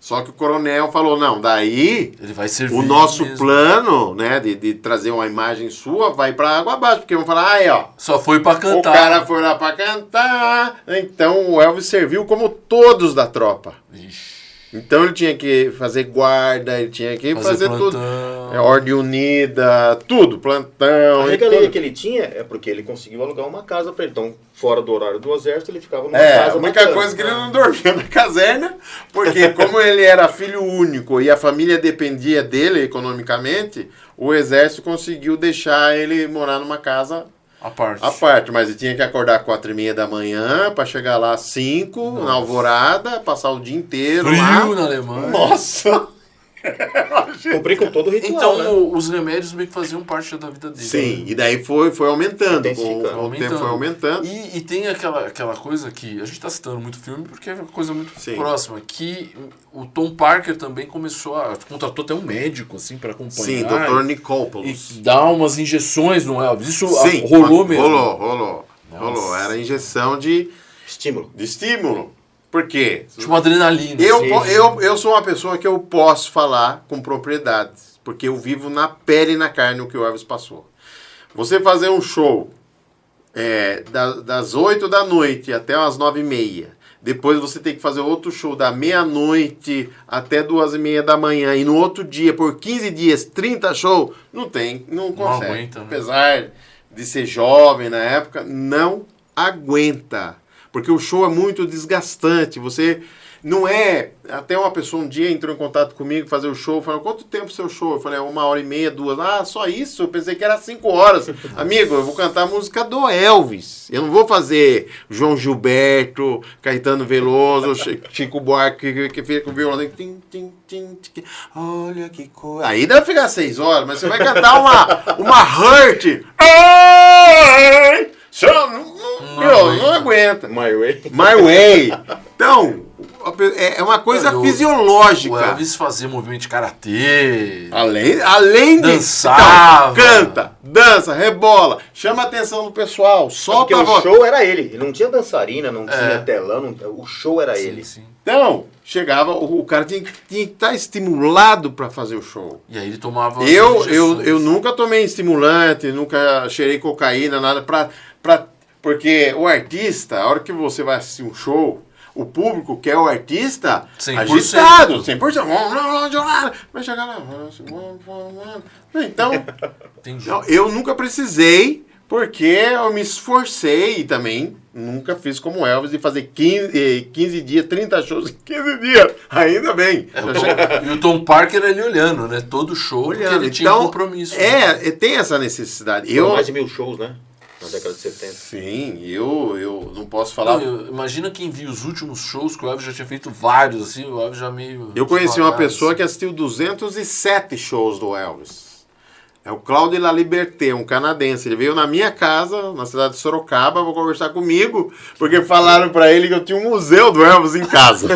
Só que o coronel falou, não, daí Ele vai servir o nosso mesmo. plano, né, de trazer uma imagem sua, vai para água abaixo, porque vão falar, aí ó, Só foi pra cantar. o cara foi lá para cantar, então o Elvis serviu como todos da tropa. Ixi, Então ele tinha que fazer guarda, ele tinha que fazer tudo. plantão. Ordem unida, tudo, plantão. A e regalia tudo. que ele tinha é porque ele conseguiu alugar uma casa pra ele. Então, fora do horário do exército, ele ficava numa A casa única bacana. coisa é que ele não dormia na caserna, porque como ele era filho único e a família dependia dele economicamente, o exército conseguiu deixar ele morar numa casa A parte. à parte. Mas ele tinha que acordar 4h30 da manhã para chegar lá às 5, na alvorada, passar o dia inteiro lá. Frio na Alemanha. Nossa! Cumprir com todo o ritual, Então né? os remédios meio que faziam parte da vida dele. Sim, e daí foi aumentando. Intensificando. Com o tempo foi aumentando. E tem aquela coisa que a gente está citando muito filme porque é uma coisa muito Sim. próxima, que o Tom Parker também começou contratou até um médico assim para acompanhar. Sim, Dr. E Nicopoulos. dar umas injeções no Elvis. Isso Sim, rolou mesmo. Rolou. Nossa. Era injeção de Estímulo. estímulo. Por quê? Tipo adrenalina. Eu sou uma pessoa que eu posso falar com propriedades, porque eu vivo na pele e na carne o que o Elvis passou. Você fazer um show das 8 da noite até as 9h30, depois você tem que fazer outro show da meia-noite até 2h30 da manhã, e no outro dia, por 15 dias, 30 shows, não consegue. aguenta, né? Apesar de ser jovem na época, não aguenta. Porque o show é muito desgastante. Você não é... Até uma pessoa um dia entrou em contato comigo fazer o show. Falou, quanto tempo o seu show? Eu falei, 1h30, 2. Ah, só isso? Eu pensei que era 5 horas. Amigo, eu vou cantar a música do Elvis. Eu não vou fazer João Gilberto, Caetano Veloso, Chico Buarque, que fica com o violão. Olha que coisa. Aí deve ficar 6 horas, mas você vai cantar uma Hurt. Ai! Não aguenta. My Way. My Way. Então, é uma coisa fisiológica. O Elvis fazia movimento de karatê. Além de... Dançava. Então, canta, dança, rebola, chama a atenção do pessoal. Só Porque pra o show era ele. Ele não tinha dançarina, não tinha telão. O show era ele. Sim. Então, chegava, o cara tinha que estar estimulado para fazer o show. E aí ele tomava... Eu nunca tomei estimulante, nunca cheirei cocaína, nada porque o artista, a hora que você vai assistir um show, o público quer o artista 100%. agitado, 100%. Vai chegar lá. Então, Entendi. eu nunca precisei, porque eu me esforcei e também nunca fiz como Elvis de fazer 15 dias, 30 shows em 15 dias. Ainda bem. E o Tom Parker ali olhando, né? Todo show, porque ele tinha compromisso. Tem essa necessidade. Foram mais de 1000 shows, né? Na década de 70. Sim, eu não posso falar. Imagina quem viu os últimos shows, que o Elvis já tinha feito vários, assim, o Elvis já meio... Eu conheci uma devagar, pessoa assim. que assistiu 207 shows do Elvis. É o Claude La Liberté, um canadense. Ele veio na minha casa, na cidade de Sorocaba, para conversar comigo, porque falaram para ele que eu tinha um museu do Elvis em casa.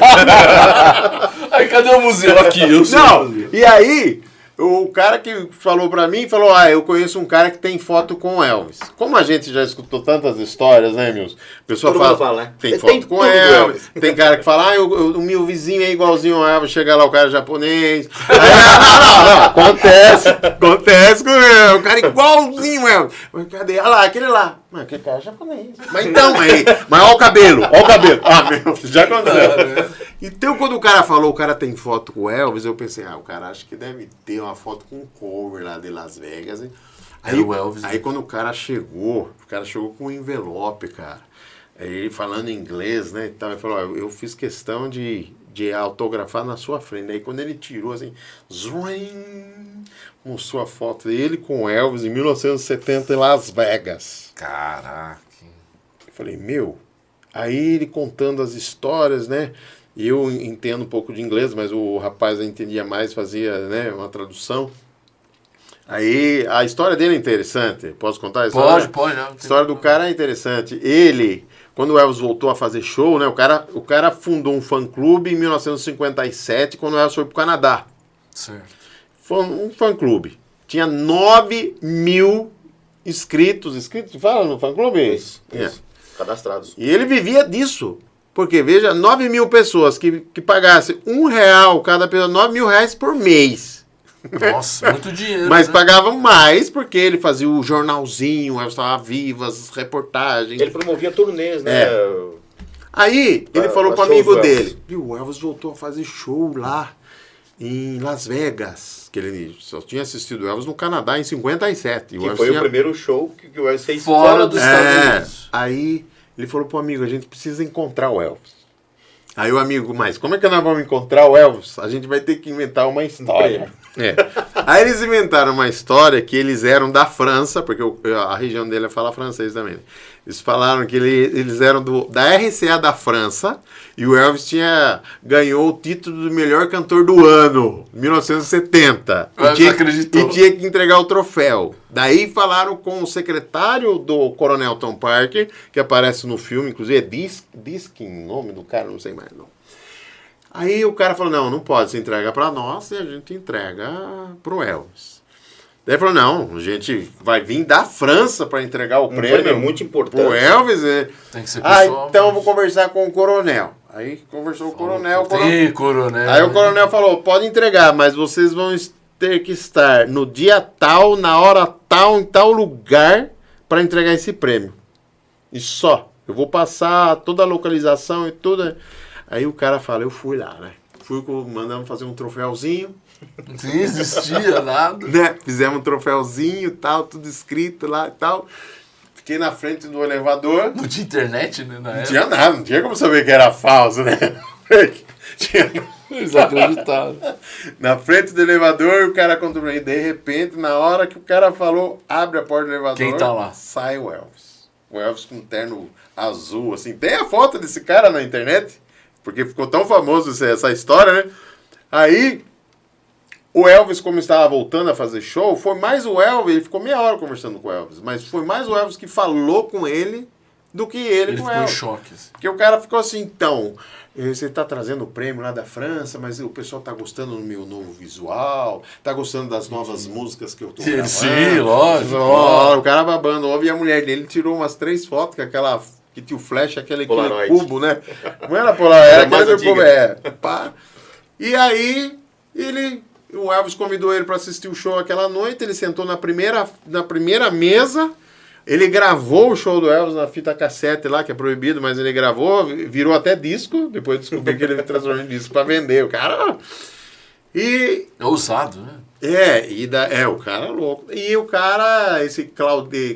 Aí, cadê o museu aqui? Eu sei o Não, museu. e aí... O cara que falou pra mim, falou, eu conheço um cara que tem foto com o Elvis. Como a gente já escutou tantas histórias, né, Milson? A pessoa Todo mundo fala, né? tem Ele foto tem com o tudo do Elvis. Elvis. Tem cara que fala, o meu vizinho é igualzinho ao Elvis. Chega lá, o cara é japonês. Aí, não. Acontece com o cara igualzinho ao Elvis. Mas cadê? Olha lá, aquele lá. Mas aquele cara é japonês. Mas então, mas olha o cabelo, olha o cabelo. Ah, meu, já aconteceu. Então, quando o cara falou, o cara tem foto com o Elvis, eu pensei, o cara acho que deve ter uma foto com o cover lá de Las Vegas, hein? Aí, o Elvis, aí quando o cara chegou com um envelope, cara. Aí ele falando inglês, né, e tal, ele falou, eu fiz questão de autografar na sua frente. Aí quando ele tirou, assim, zoom, mostrou a foto dele com o Elvis em 1970 em Las Vegas. Caraca. Eu falei, aí ele contando as histórias, né, e eu entendo um pouco de inglês, mas o rapaz entendia mais, fazia, né, uma tradução. Aí, a história dele é interessante. Posso contar a história? Pode. A história do cara é interessante. Ele, quando o Elvis voltou a fazer show, né? O cara fundou um fã-clube em 1957, quando o Elvis foi pro Canadá. Certo. Foi um fã-clube. Tinha 9 mil inscritos. Inscritos? Fala no fã-clube? Isso. Cadastrados. E ele vivia disso. Porque, veja, 9 mil pessoas que pagassem R$1 cada pessoa, R$9.000 por mês. Nossa, muito dinheiro. Mas né? pagavam mais porque ele fazia o jornalzinho, eu estava vivo, as reportagens. Ele promovia turnês, né? Aí ele falou pro shows amigo do Elvis. dele, viu, o Elvis voltou a fazer show lá em Las Vegas, que ele só tinha assistido o Elvis no Canadá em 57. Que foi o primeiro show que o Elvis fez Fora dos Estados Unidos. Aí ele falou pro amigo, a gente precisa encontrar o Elvis. Aí o amigo, mas como é que nós vamos encontrar o Elvis? A gente vai ter que inventar uma história. Aí eles inventaram uma história que eles eram da França, porque a região dele fala francês também. Né? Eles falaram que eles eram da RCA da França e o Elvis ganhou o título do melhor cantor do ano, 1970. O Elvis acreditou. E tinha que entregar o troféu. Daí falaram com o secretário do Coronel Tom Parker, que aparece no filme, inclusive é Diskin, o nome do cara, não sei mais não. Aí o cara falou, não pode, você entrega para nós e a gente entrega pro Elvis. Daí ele falou, não, a gente vai vir da França para entregar o prêmio. Prêmio muito importante. Pro Elvis. Tem que ser pessoal. Então eu vou conversar com o coronel. Aí conversou com o coronel. Tem coronel. Aí o coronel falou, pode entregar, mas vocês vão ter que estar no dia tal, na hora tal, em tal lugar para entregar esse prêmio. E só. Eu vou passar toda a localização e tudo. Aí o cara fala, eu fui lá, né? Mandamos fazer um troféuzinho. Não existia nada. Né? Fizemos um troféuzinho e tal, tudo escrito lá e tal. Fiquei na frente do elevador. Não tinha internet, né? Não tinha nada, não tinha como saber que era falso, né? Eles acreditaram. Na frente do elevador, o cara contou pra mim. De repente, na hora que o cara falou, abre a porta do elevador. Quem tá lá? Sai o Elvis. O Elvis com um terno azul, assim. Tem a foto desse cara na internet, porque ficou tão famoso essa história, né? Aí, o Elvis, como estava voltando a fazer show, foi mais o Elvis, ele ficou meia hora conversando com o Elvis, mas foi mais o Elvis que falou com ele do que ele com o Elvis. Ficou em choque. Assim. Porque o cara ficou assim, então, você está trazendo o prêmio lá da França, mas o pessoal está gostando do meu novo visual, está gostando das novas músicas que eu estou gravando. Sim, lógico. O cara babando, ouve, e a mulher dele tirou umas 3 fotos com aquela... que tinha o flash, aquele cubo, né? Não era Polaroid, era aquele cubo, pá. E aí, o Elvis convidou ele para assistir o show aquela noite, ele sentou na primeira mesa, ele gravou o show do Elvis na fita cassete lá, que é proibido, mas ele gravou, virou até disco, depois descobri que ele transformou em disco para vender, o cara... E... É ousado, né? O cara é louco. E o cara, esse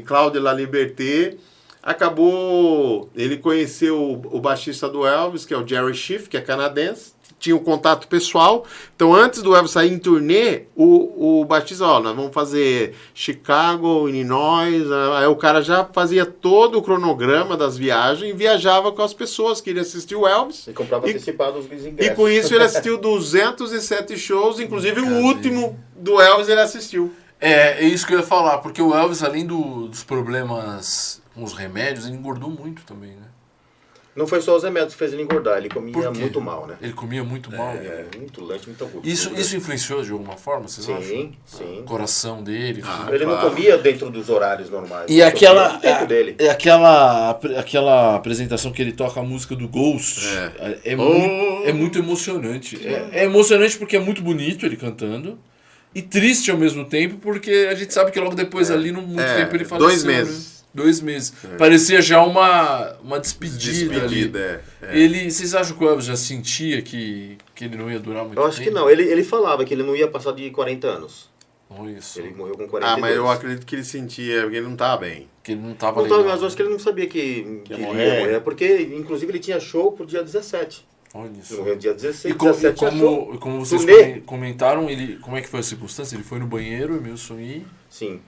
Claude Laliberté, acabou, ele conheceu o baixista do Elvis, que é o Jerry Schiff, que é canadense, tinha um contato pessoal. Então, antes do Elvis sair em turnê, o baixista, nós vamos fazer Chicago, Illinois. Aí o cara já fazia todo o cronograma das viagens e viajava com as pessoas que iriam assistir o Elvis. E comprava antecipado os ingressos. E com isso ele assistiu 207 shows, inclusive o último do Elvis ele assistiu. É isso que eu ia falar, porque o Elvis, além dos problemas com os remédios, ele engordou muito também, né? Não foi só os remédios que fez ele engordar, ele comia muito mal, né? Ele comia muito mal? Muito lanche, muita gordura. Isso influenciou de alguma forma, vocês acham? Sim. O coração dele. Ele não comia dentro dos horários normais. E aquela apresentação que ele toca a música do Ghost é muito emocionante. É emocionante porque é muito bonito ele cantando. E triste ao mesmo tempo, porque a gente sabe que logo depois ali, no muito tempo, ele faleceu. 2 meses. Né? 2 meses. Parecia já uma despedida ali. Vocês acham que o Elvis já sentia que ele não ia durar muito tempo? Eu acho que não. Ele falava que ele não ia passar de 40 anos. Isso. Ele morreu com 42. Mas eu acredito que ele sentia, porque ele não estava bem. Que ele não estava legal. legal. Mas eu acho que ele não sabia que ia morrer. Porque, inclusive, ele tinha show pro dia 17. Olha isso. Ele morreu dia 16, e 17 como vocês comentaram, como é que foi a circunstância? Ele foi no banheiro, Emilson e... Sim.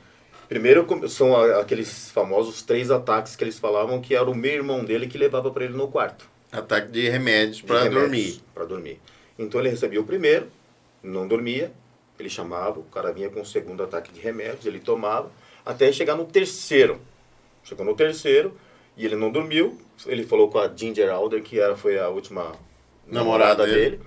Primeiro são aqueles famosos 3 ataques que eles falavam que era o meio irmão dele que levava para ele no quarto. Ataque de remédios para dormir. Para dormir. Então ele recebia o primeiro, não dormia, ele chamava, o cara vinha com o segundo ataque de remédios, ele tomava, até chegar no terceiro. Chegou no terceiro e ele não dormiu, ele falou com a Ginger Alder, que foi a última namorada dele,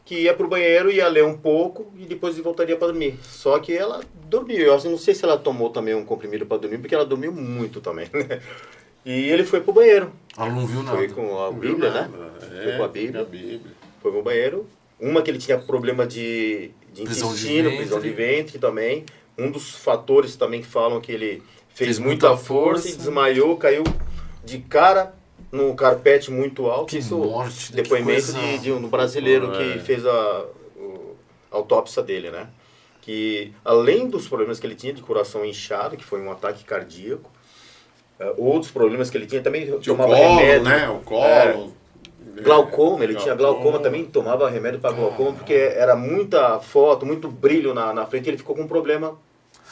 que ia pro banheiro, ia ler um pouco e depois voltaria para dormir. Só que ela dormiu. Eu não sei se ela tomou também um comprimido para dormir, porque ela dormiu muito também, né? E ele foi pro banheiro. Ela não viu nada. Foi com a Bíblia, né? Foi com a Bíblia. Foi pro banheiro. Uma que ele tinha problema de intestino, prisão de ventre também. Um dos fatores também que falam que ele fez muita força e desmaiou, caiu de cara no carpete muito alto. Que isso, morte, depoimento de um brasileiro que fez a autópsia dele, né? Que além dos problemas que ele tinha de coração inchado, que foi um ataque cardíaco, outros problemas que ele tinha também, tomava remédio, né? O colo. Glaucoma, ele tinha glaucoma também, tomava remédio para glaucoma, porque era muita foto, muito brilho na frente, e ele ficou com um problema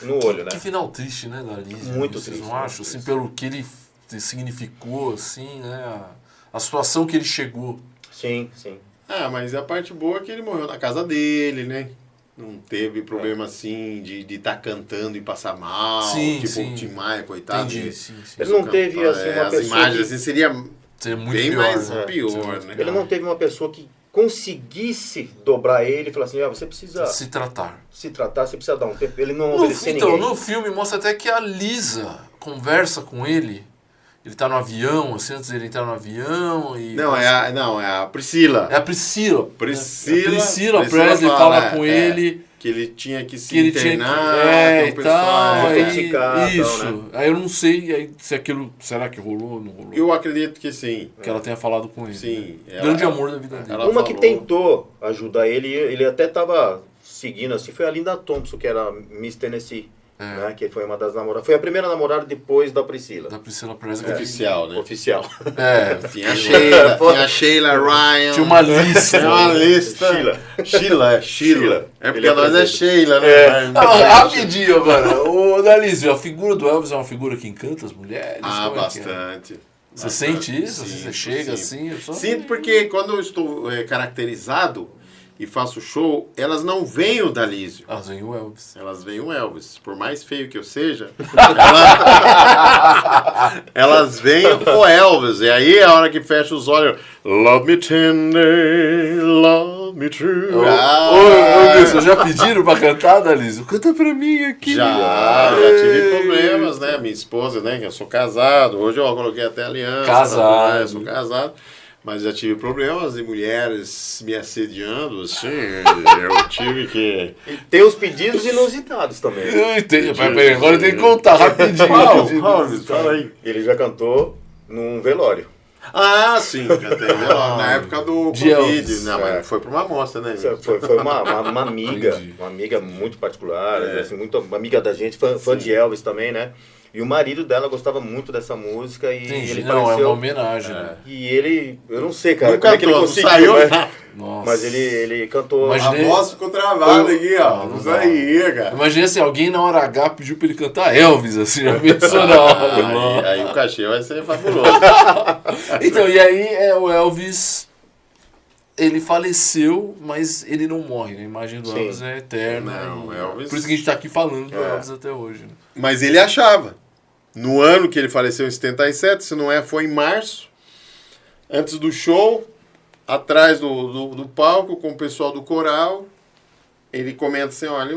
no olho, né? Que final triste, né, da Lígia? Muito Vocês triste. não acham? Assim, pelo que ele significou, assim, né? A situação que ele chegou. Sim. Mas a parte boa é que ele morreu na casa dele, né? Não teve problema assim de estar cantando e passar mal. Tipo o Tim Maia, coitado. Entendi, ele não teve assim, uma pessoa. As imagens assim seria muito bem pior, mais né? pior, né? Ele não teve uma pessoa que conseguisse dobrar ele e falar assim, você precisa se tratar, você precisa dar um tempo. Ele não obedecia ninguém. No filme mostra até que a Lisa conversa com ele. Ele tá no avião, assim, antes dele entrar no avião e... Não, é a Priscila. É a Priscila. Priscila Presley fala com ele... Que ele tinha que se internar, e tal, isso. Né? Aí eu não sei se aquilo... Será que rolou ou não rolou? Eu acredito que sim. Que ela tenha falado com ele. Sim. Né? Grande amor da vida dele. Uma que tentou ajudar ele até tava seguindo assim, foi a Linda Thompson, que era Miss Tennessee. Né? Que foi uma das namoradas. Foi a primeira namorada depois da Priscila. Da Priscila Presley. Oficial, né? Oficial. Tinha a Sheila Ryan. Tinha uma lista. Sheila. É porque nós é Sheila, né? Rapidinho, mano. Ô, Dalísio, a figura do Elvis é uma figura que encanta as mulheres? Bastante. Você sente isso? Sim, Você chega assim? Sinto porque quando eu estou caracterizado e faço show, elas não veem o Dalísio. Elas veem o Elvis. Elas veem o Elvis. Por mais feio que eu seja, elas veem o Elvis. E aí, a hora que fecha os olhos, love me tender, love me true. Ô, Wilson, já pediram pra cantar, Dalísio? Canta pra mim aqui. Já tive problemas, né? Minha esposa, né? Que eu sou casado. Hoje eu coloquei até aliança. Casado. Eu sou casado. Mas já tive problemas de mulheres me assediando, assim, eu tive que... E tem os pedidos inusitados também. Agora tem que contar rapidinho. Fala aí. Ele já cantou num velório. Ah, sim, cantei velório, na época do De Covid. Elvis. Não, mas foi pra uma amostra, né? Foi uma amiga, uma amiga muito particular, assim, muito uma amiga da gente, fã de Elvis também, né? E o marido dela gostava muito dessa música e ele faleceu. É uma homenagem, né? E ele, eu não sei, cara, Não como é que ele cantou, conseguiu, saiu, né? Mas ele cantou... Imaginei- A voz ficou travada aqui, ó. Não saía, cara. Imagina assim, alguém na hora H pediu pra ele cantar Elvis, assim, já pensou na hora. Aí o cachê vai ser fabuloso. Então, e aí o Elvis, ele faleceu, mas ele não morre, né? A imagem do Sim. Elvis é eterna. Não, e- Elvis- Por isso que a gente tá aqui falando do Elvis até hoje. Né? Mas ele achava. No ano que ele faleceu, em 77, se não é, foi em março, antes do show, atrás do palco, com o pessoal do coral, ele comenta assim, olha,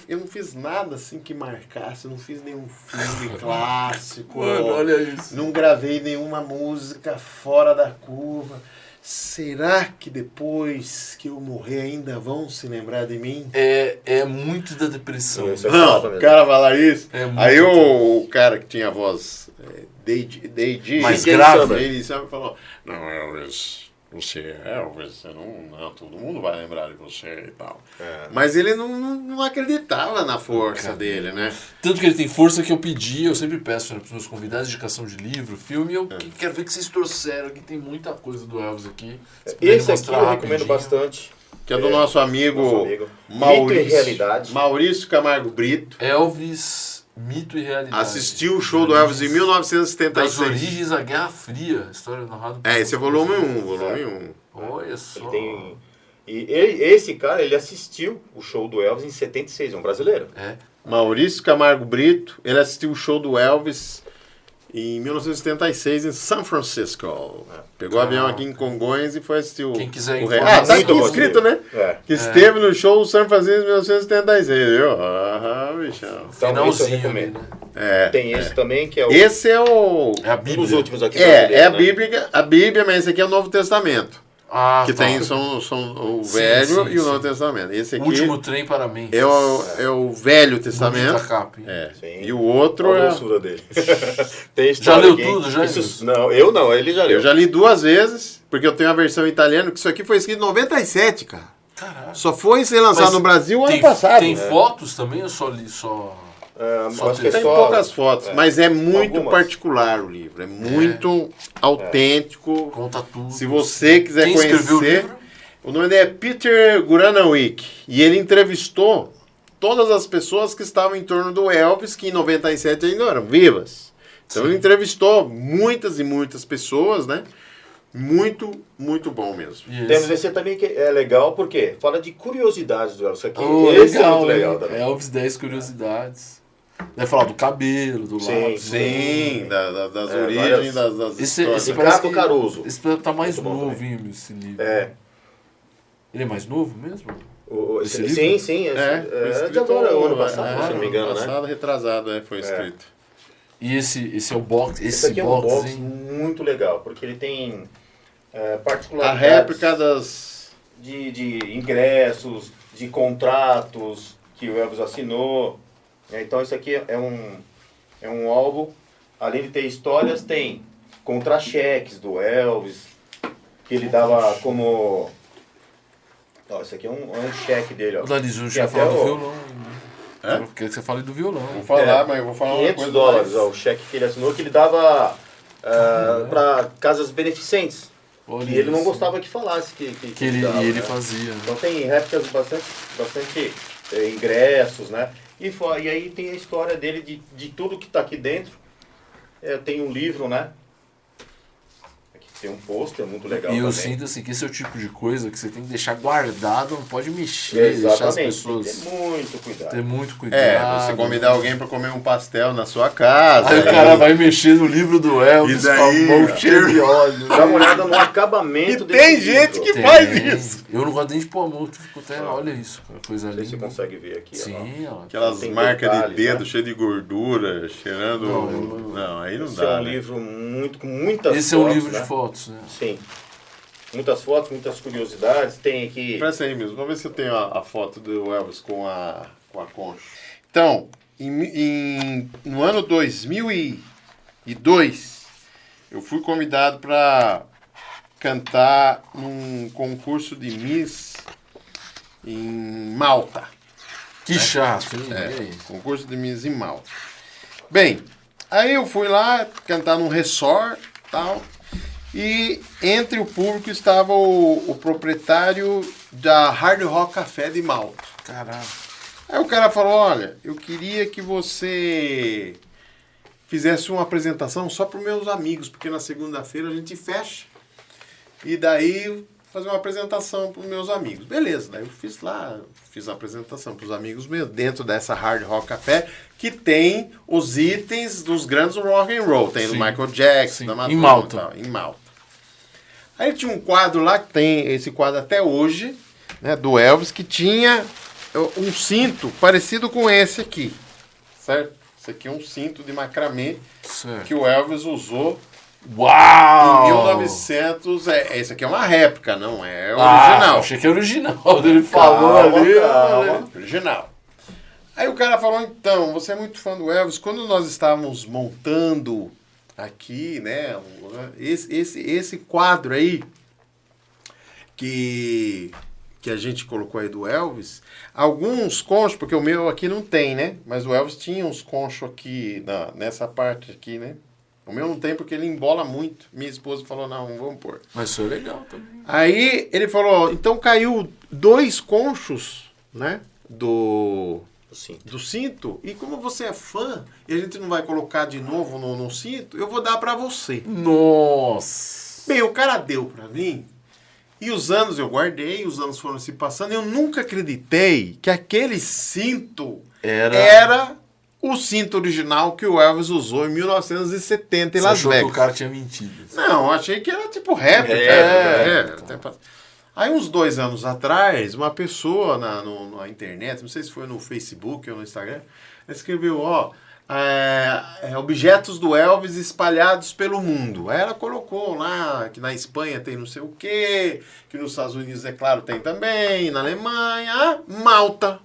eu não fiz nada assim que marcasse, não fiz nenhum filme clássico, Mano, olha isso. não gravei nenhuma música fora da curva. será que depois que eu morrer ainda vão se lembrar de mim? É muito da depressão. Isso é Não, fato o mesmo. cara fala isso. É muito Aí o cara que tinha a voz Deide, Mais DJ grave. Summer. ele sempre falou, não, Elvis, você é Elvis, você não, todo mundo vai lembrar de você e tal. É. Mas ele não acreditava na força dele, né? Tanto que ele tem força que eu pedi, eu sempre peço para os meus convidados, indicação de livro, filme, eu quero ver o que vocês trouxeram, que tem muita coisa do Elvis aqui. Se puderem Esse aqui mostrar eu recomendo rapidinho. bastante. Que é do nosso amigo, Mito e Realidade. Maurício Camargo Brito. Elvis, Mito e Realidade. Assistiu o show do Elvis em Das 1976. origens à Guerra Fria, história narrada por... Esse é volume 1, volume 1. Olha só. Ele tem... esse cara, ele assistiu o show do Elvis em 76, é um brasileiro. É. Maurício Camargo Brito, ele assistiu o show do Elvis em 1976 em São Francisco. Pegou o avião aqui em Congonhas e foi assistir o... Quem quiser o informação- tá aqui Muito bom, escrito, né? É. Que esteve no show do São Francisco em 1976, viu? bichão. Então, esse eu Finalzinho ali, recomendo. né? É. Tem esse também, que é o, Esse é o... É a um Bíblia. dos últimos aqui É a brasileiro, né? Bíblia, mas esse aqui é o Novo Testamento. Ah, Que tá. tem são o Sim, Velho sim, e o sim. Novo Testamento. Esse O aqui Último Trem para Memphis. é o Velho Bonita Testamento. capa, hein? É. Sim. E o outro Olha a é... doçura dele. Tem Já história leu aqui. tudo, já? Isso, não, eu não, ele já leu. Eu já li 2 vezes, porque eu tenho a versão italiana, que isso aqui foi escrito em 97, cara. Caralho. Só foi ser lançado Mas no Brasil ano Tem, passado. tem fotos também? Eu só li, só... Só acho que é Tem só- poucas fotos, mas é muito algumas. particular o livro. É muito autêntico. Conta tudo. Se você quiser Quem escreveu o conhecer... livro? O nome dele é Peter Guranowick. E ele entrevistou todas as pessoas que estavam em torno do Elvis, que em 97 ainda eram vivas. Então Sim. ele entrevistou muitas e muitas pessoas, né? Muito, muito bom mesmo. E Temos esse também que é legal, porque fala de curiosidades do Elvis. Isso aqui, Oh, esse é legal, muito legal hein? também. Elvis 10 curiosidades. Vai falar do cabelo, do Sim, lápis. Sim, das É, origens, várias- das Esse histórias. parece Ricardo que- Caruso. Esse tá mais Muito bom novinho, esse livro. É. Ele é mais novo mesmo? Esse, Esse sim, livro? sim. foi É escrito de agora, o ano passado, se não me engano, ano né? passado, retrasado, foi escrito. E esse é o box. Esse aqui é um box hein? muito legal, porque ele tem A particularidades réplica das... de ingressos, de contratos que o Elvis assinou. Então isso aqui é um álbum, além de ter histórias, tem contra-cheques do Elvis, que ele dava como... Ó, esse aqui é um cheque dele, ó. O Danilo Que já até falou do o- violão. Hã? Eu quero que você fale do violão. Vou falar, mas eu vou falar uma $500, coisa ó, mais. o cheque que ele assinou, que ele dava para casas beneficentes. Olha E ele não isso. gostava que falasse que ele, dava, e ele né? fazia. né? Então tem réplicas bastante ingressos, né? E aí tem a história dele de tudo que está aqui dentro. Tem um livro, né? Aqui tem um pôster muito legal E eu também. sinto assim que esse é o tipo de coisa que você tem que deixar guardado, não pode mexer, deixar as Exatamente, tem pessoas que ter muito cuidado. ter muito cuidado. Você convidar alguém pra comer um pastel na sua casa. Aí o cara vai mexer no livro do Elvis E daí, com a mão cheia de óleo. Dá uma olhada no acabamento E desse tem gente livro. que Tem. faz isso. Eu não gosto nem de pôr a mão, fico até, olha isso, cara, coisa Não sei se você linda. consegue ver aqui. ó. Sim, ó. Aquelas Tem marcas detalhes, de dedo né? cheio de gordura, cheirando. Não, aí não Esse dá. é um né? livro com muitas Esse é um fotos, livro né? de fotos, né? Sim. Muitas fotos, muitas curiosidades. Tem aqui... Presta aí mesmo, vamos ver se eu tenho a foto do Elvis com a concha. Então, no ano 2002, eu fui convidado para cantar num concurso de Miss em Malta. Que chato, hein? E aí? Concurso de Miss em Malta. Bem, aí eu fui lá cantar num resort e tal. E entre o público estava o proprietário da Hard Rock Café de Malta. Caralho. Aí o cara falou, olha, eu queria que você fizesse uma apresentação só para os meus amigos, porque na segunda-feira a gente fecha. E daí fazer uma apresentação para os meus amigos. Beleza, daí eu fiz a apresentação para os amigos meus, dentro dessa Hard Rock Café, que tem os itens dos grandes rock and roll. Tem do Sim. Michael Jackson, Sim. da Em Madonna Malta. e tal, em Malta. Aí tinha um quadro lá, que tem esse quadro até hoje, né, do Elvis, que tinha um cinto parecido com esse aqui, certo? Esse aqui é um cinto de macramê Certo. que o Elvis usou Uau! Em 1900, esse aqui é uma réplica, não é Ah, original. achei que é original. Ele falou ali. calma. Original. Aí o cara falou, então, você é muito fã do Elvis. Quando nós estávamos montando aqui, né, esse quadro aí, que a gente colocou aí do Elvis, alguns conchos, porque o meu aqui não tem, né? Mas o Elvis tinha uns conchos aqui, nessa parte aqui, né? O meu não tem porque ele embola muito. Minha esposa falou, não vamos pôr. Mas isso é legal também. Aí ele falou, então caiu 2 conchos, né? Do cinto. E como você é fã, e a gente não vai colocar de novo no cinto, eu vou dar pra você. Nossa! Bem, o cara deu pra mim. E os anos eu guardei, os anos foram se passando. Eu nunca acreditei que aquele cinto era o cinto original que o Elvis usou em 1970 em Las achou Vegas. que o cara tinha mentido. Não, achei que era tipo réplica. Aí uns 2 anos atrás, uma pessoa na internet, não sei se foi no Facebook ou no Instagram, escreveu, objetos do Elvis espalhados pelo mundo. Aí ela colocou lá que na Espanha tem não sei o quê, que nos Estados Unidos, é claro, tem também, na Alemanha, Malta.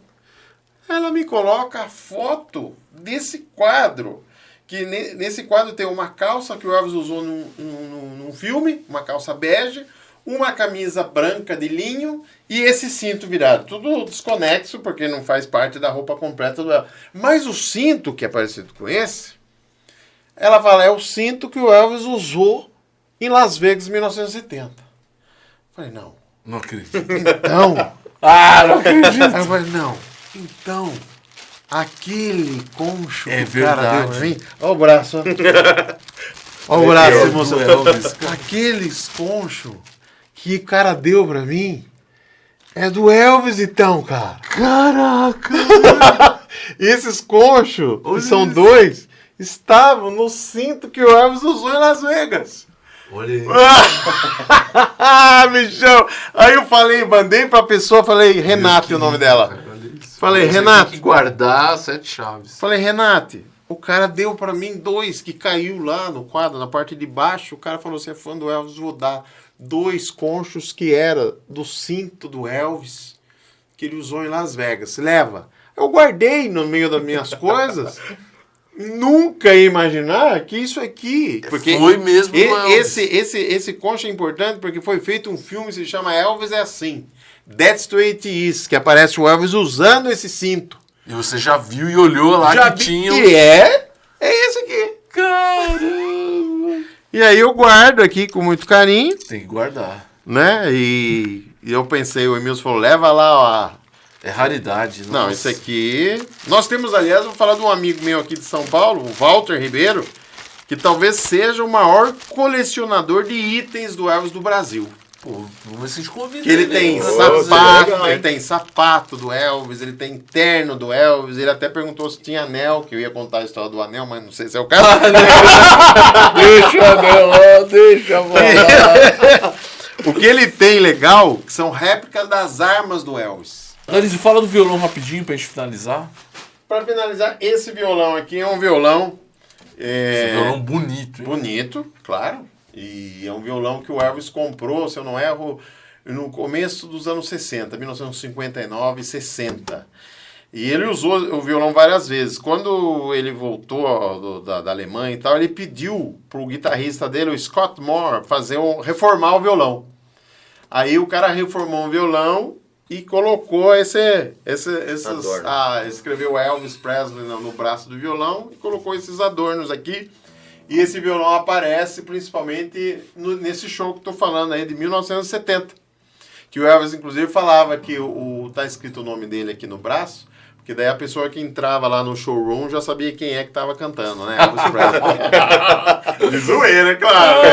Ela me coloca a foto desse quadro, que nesse quadro tem uma calça que o Elvis usou num filme, uma calça bege, uma camisa branca de linho e esse cinto virado. Tudo desconexo, porque não faz parte da roupa completa do Elvis. Mas o cinto, que é parecido com esse, ela fala, é o cinto que o Elvis usou em Las Vegas em 1970. Falei, não. Não acredito. Então... Não acredito. Aí eu falei, não. Então, aquele concho É que o cara verdade. deu pra mim... Olha o braço, ó. Olha o braço, moça. Aqueles conchos que o cara deu pra mim é do Elvis, então, cara. Caraca! Esses conchos, que são 2, estavam no cinto que o Elvis usou em Las Vegas. Olha aí. Bichão! Aí eu falei, mandei pra pessoa, falei, Renate, o nome dela. Falei, Renate. Tem que guardar 7 chaves. Falei, Renate, o cara deu pra mim 2 que caiu lá no quadro, na parte de baixo. O cara falou, você é fã do Elvis, vou dar 2 conchos que era do cinto do Elvis, que ele usou em Las Vegas. Leva. Eu guardei no meio das minhas coisas. Nunca ia imaginar que isso aqui... Porque foi mesmo do Elvis. Esse concho é importante porque foi feito um filme que se chama Elvis é Assim. That's the way it is, que aparece o Elvis usando esse cinto. E você já viu e olhou lá Já que vi tinha... que é esse aqui. Caramba! E aí eu guardo aqui com muito carinho, Tem que guardar. né? E eu pensei, o Emilson falou, leva lá, ó. É raridade. Não, nossa. esse aqui... Nós temos, aliás, vou falar de um amigo meu aqui de São Paulo, o Walter Ribeiro, que talvez seja o maior colecionador de itens do Elvis do Brasil. Pô, vamos ver se a gente convida Que ele tem pra sapato, legal, hein? ele tem sapato do Elvis, ele tem terno do Elvis, ele até perguntou se tinha anel, que eu ia contar a história do anel, mas não sei se é o caso. Deixa falar. O que ele tem legal que são réplicas das armas do Elvis. Nariz, fala do violão rapidinho pra gente finalizar. Para finalizar, esse violão aqui é um violão... Esse violão bonito, hein? Bonito, claro. E é um violão que o Elvis comprou, se eu não erro, no começo dos anos 60, 1959 e 60. E ele usou o violão várias vezes. Quando ele voltou da Alemanha e tal, ele pediu pro guitarrista dele, o Scott Moore, reformar o violão. Aí o cara reformou o violão e colocou escreveu Elvis Presley no braço do violão e colocou esses adornos aqui. E esse violão aparece principalmente nesse show que eu tô falando aí, de 1970. Que o Elvis, inclusive, falava que tá escrito o nome dele aqui no braço, porque daí a pessoa que entrava lá no showroom já sabia quem é que tava cantando, né? Elvis Presley. De zoeira, claro.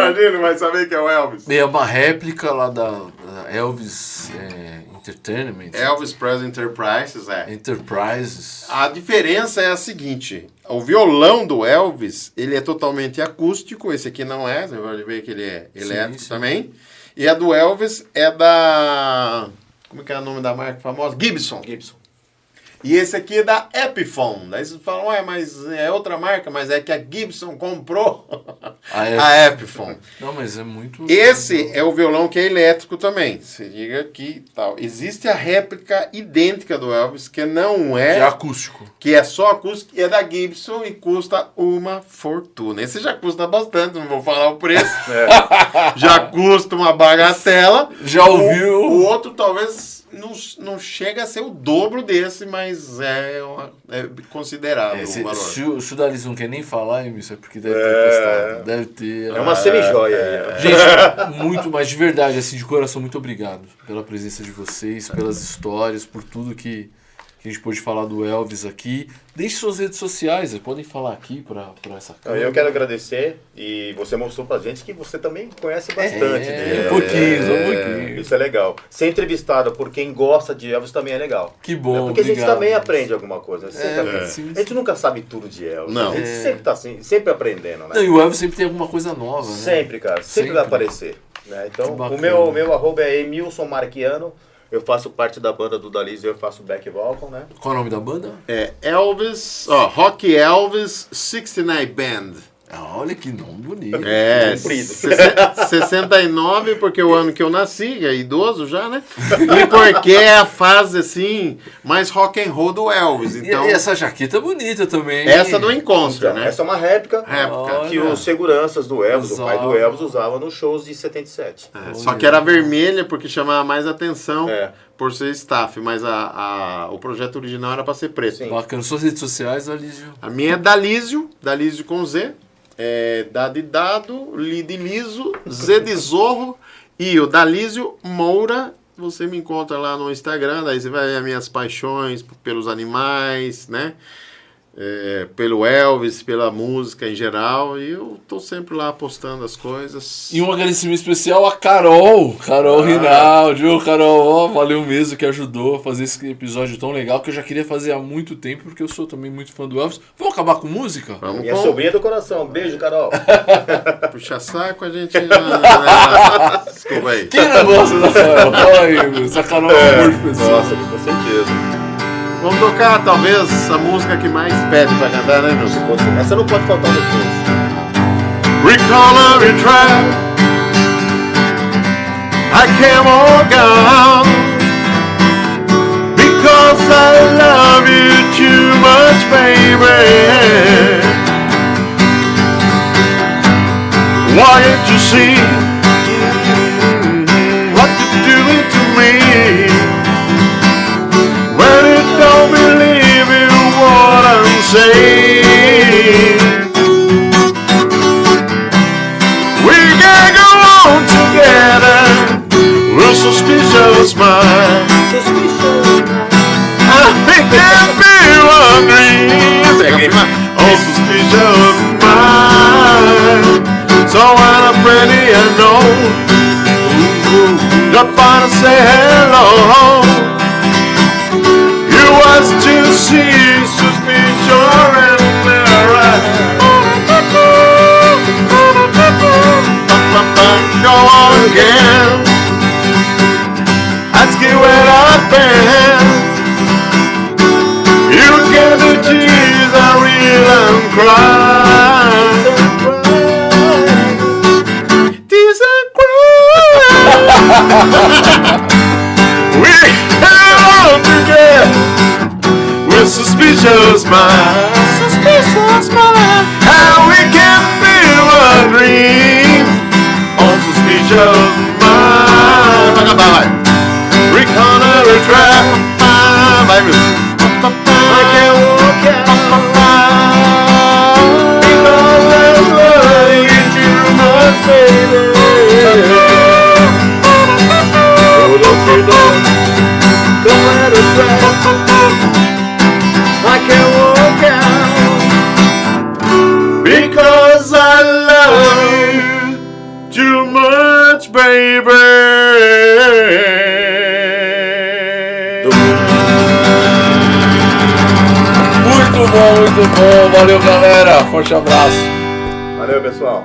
Imagina, vai saber que é o Elvis. É uma réplica lá da Elvis Entertainment. Elvis Presley Enterprises, Enterprises. A diferença é a seguinte, o violão do Elvis, ele é totalmente acústico, esse aqui não é, você pode ver que ele é elétrico sim. também. E a do Elvis é da... Como é que é o nome da marca famosa? Gibson. E esse aqui é da Epiphone. Daí vocês falam, ué, mas é outra marca, mas é que a Gibson comprou a Epiphone. Não, mas é muito... Esse é o violão que é elétrico também. Se liga aqui e tal. Existe a réplica idêntica do Elvis, que não é... Que é acústico. Que é só acústico, e é da Gibson e custa uma fortuna. Esse já custa bastante, não vou falar o preço. Já custa uma bagatela. Já ouviu? O outro talvez não chega a ser o dobro desse, mas é considerável o valor. Se o Dalis não quer nem falar, isso é porque deve ter custado. Deve ter. É uma semi-joia aí. Gente, muito, mas de verdade, assim, de coração, muito obrigado pela presença de vocês, pelas histórias, por tudo que a gente pôde falar do Elvis aqui. Deixe suas redes sociais, podem falar aqui para essa câmera. Eu quero agradecer, e você mostrou pra gente que você também conhece bastante dele. Um pouquinho. Isso é legal. Ser entrevistado por quem gosta de Elvis também é legal. Que bom, porque obrigado. a gente também aprende alguma coisa. Sim. A gente nunca sabe tudo de Elvis. Não. A gente sempre tá sempre aprendendo, né? Não, e o Elvis sempre tem alguma coisa nova, né? Sempre, cara. Sempre vai aparecer. Né? Então, o meu arroba é Emilson Marquiano. Eu faço parte da banda do Dalis e eu faço back vocal, né? Qual é o nome da banda? É Elvis, Rock Elvis 69 Band. Olha que nome bonito. É, 69 porque é o ano que eu nasci, é idoso já, né? E porque é a fase, assim, mais rock and roll do Elvis. Então, e essa jaqueta é bonita também. Essa do Encontro, Então, né? essa é uma réplica que os seguranças do Elvis, o pai do Elvis, usava nos shows de 77. Só que era vermelha porque chamava mais atenção por ser staff, mas o projeto original era para ser preto. Sim. Bacana. Suas redes sociais, Dalísio? A minha é Dalísio com Z. Dá de dado, li de liso, Z de zorro e o Dalísio Moura. Você me encontra lá no Instagram, daí você vai ver as minhas paixões pelos animais, né? Pelo Elvis, pela música em geral, e eu tô sempre lá postando as coisas. E um agradecimento especial a Carol Rinaldi. Ô, Carol, valeu mesmo que ajudou a fazer esse episódio tão legal que eu já queria fazer há muito tempo, porque eu sou também muito fã do Elvis. Vamos acabar com música? Vamos Minha sobrinha do coração. Beijo, Carol. Puxa saco, a gente... Desculpa aí. Quem não gosta da Carol? Fala aí, essa Carol é um amor de pessoa. Nossa, com certeza. Vamos tocar, talvez, a música que mais pede pra cantar, né, meu? Essa não pode faltar depois. Recall every track I can't walk on because I love you too much, baby. Why can't you see what you're doing to me? When you don't believe in what I'm saying, we can go on together. We're suspicious minds. We can feel our dreams. Oh, suspicious minds. So when I'm ready, I know drop by and say hello. You was to see suspicion and alright. Go on again. Ask you where I've been. You get the tears I reel and cry. Tears and cry. We belong together. We're suspicious minds. Suspicious minds. How we can feel a dream on suspicious minds. Reconnect a trap. I can't walk out because I love you too much, baby. Oh, don't you know? Don't let it drag. I can't walk out because I love you too much, baby. Muito bom, muito bom. Valeu, galera. Forte abraço. Valeu, pessoal.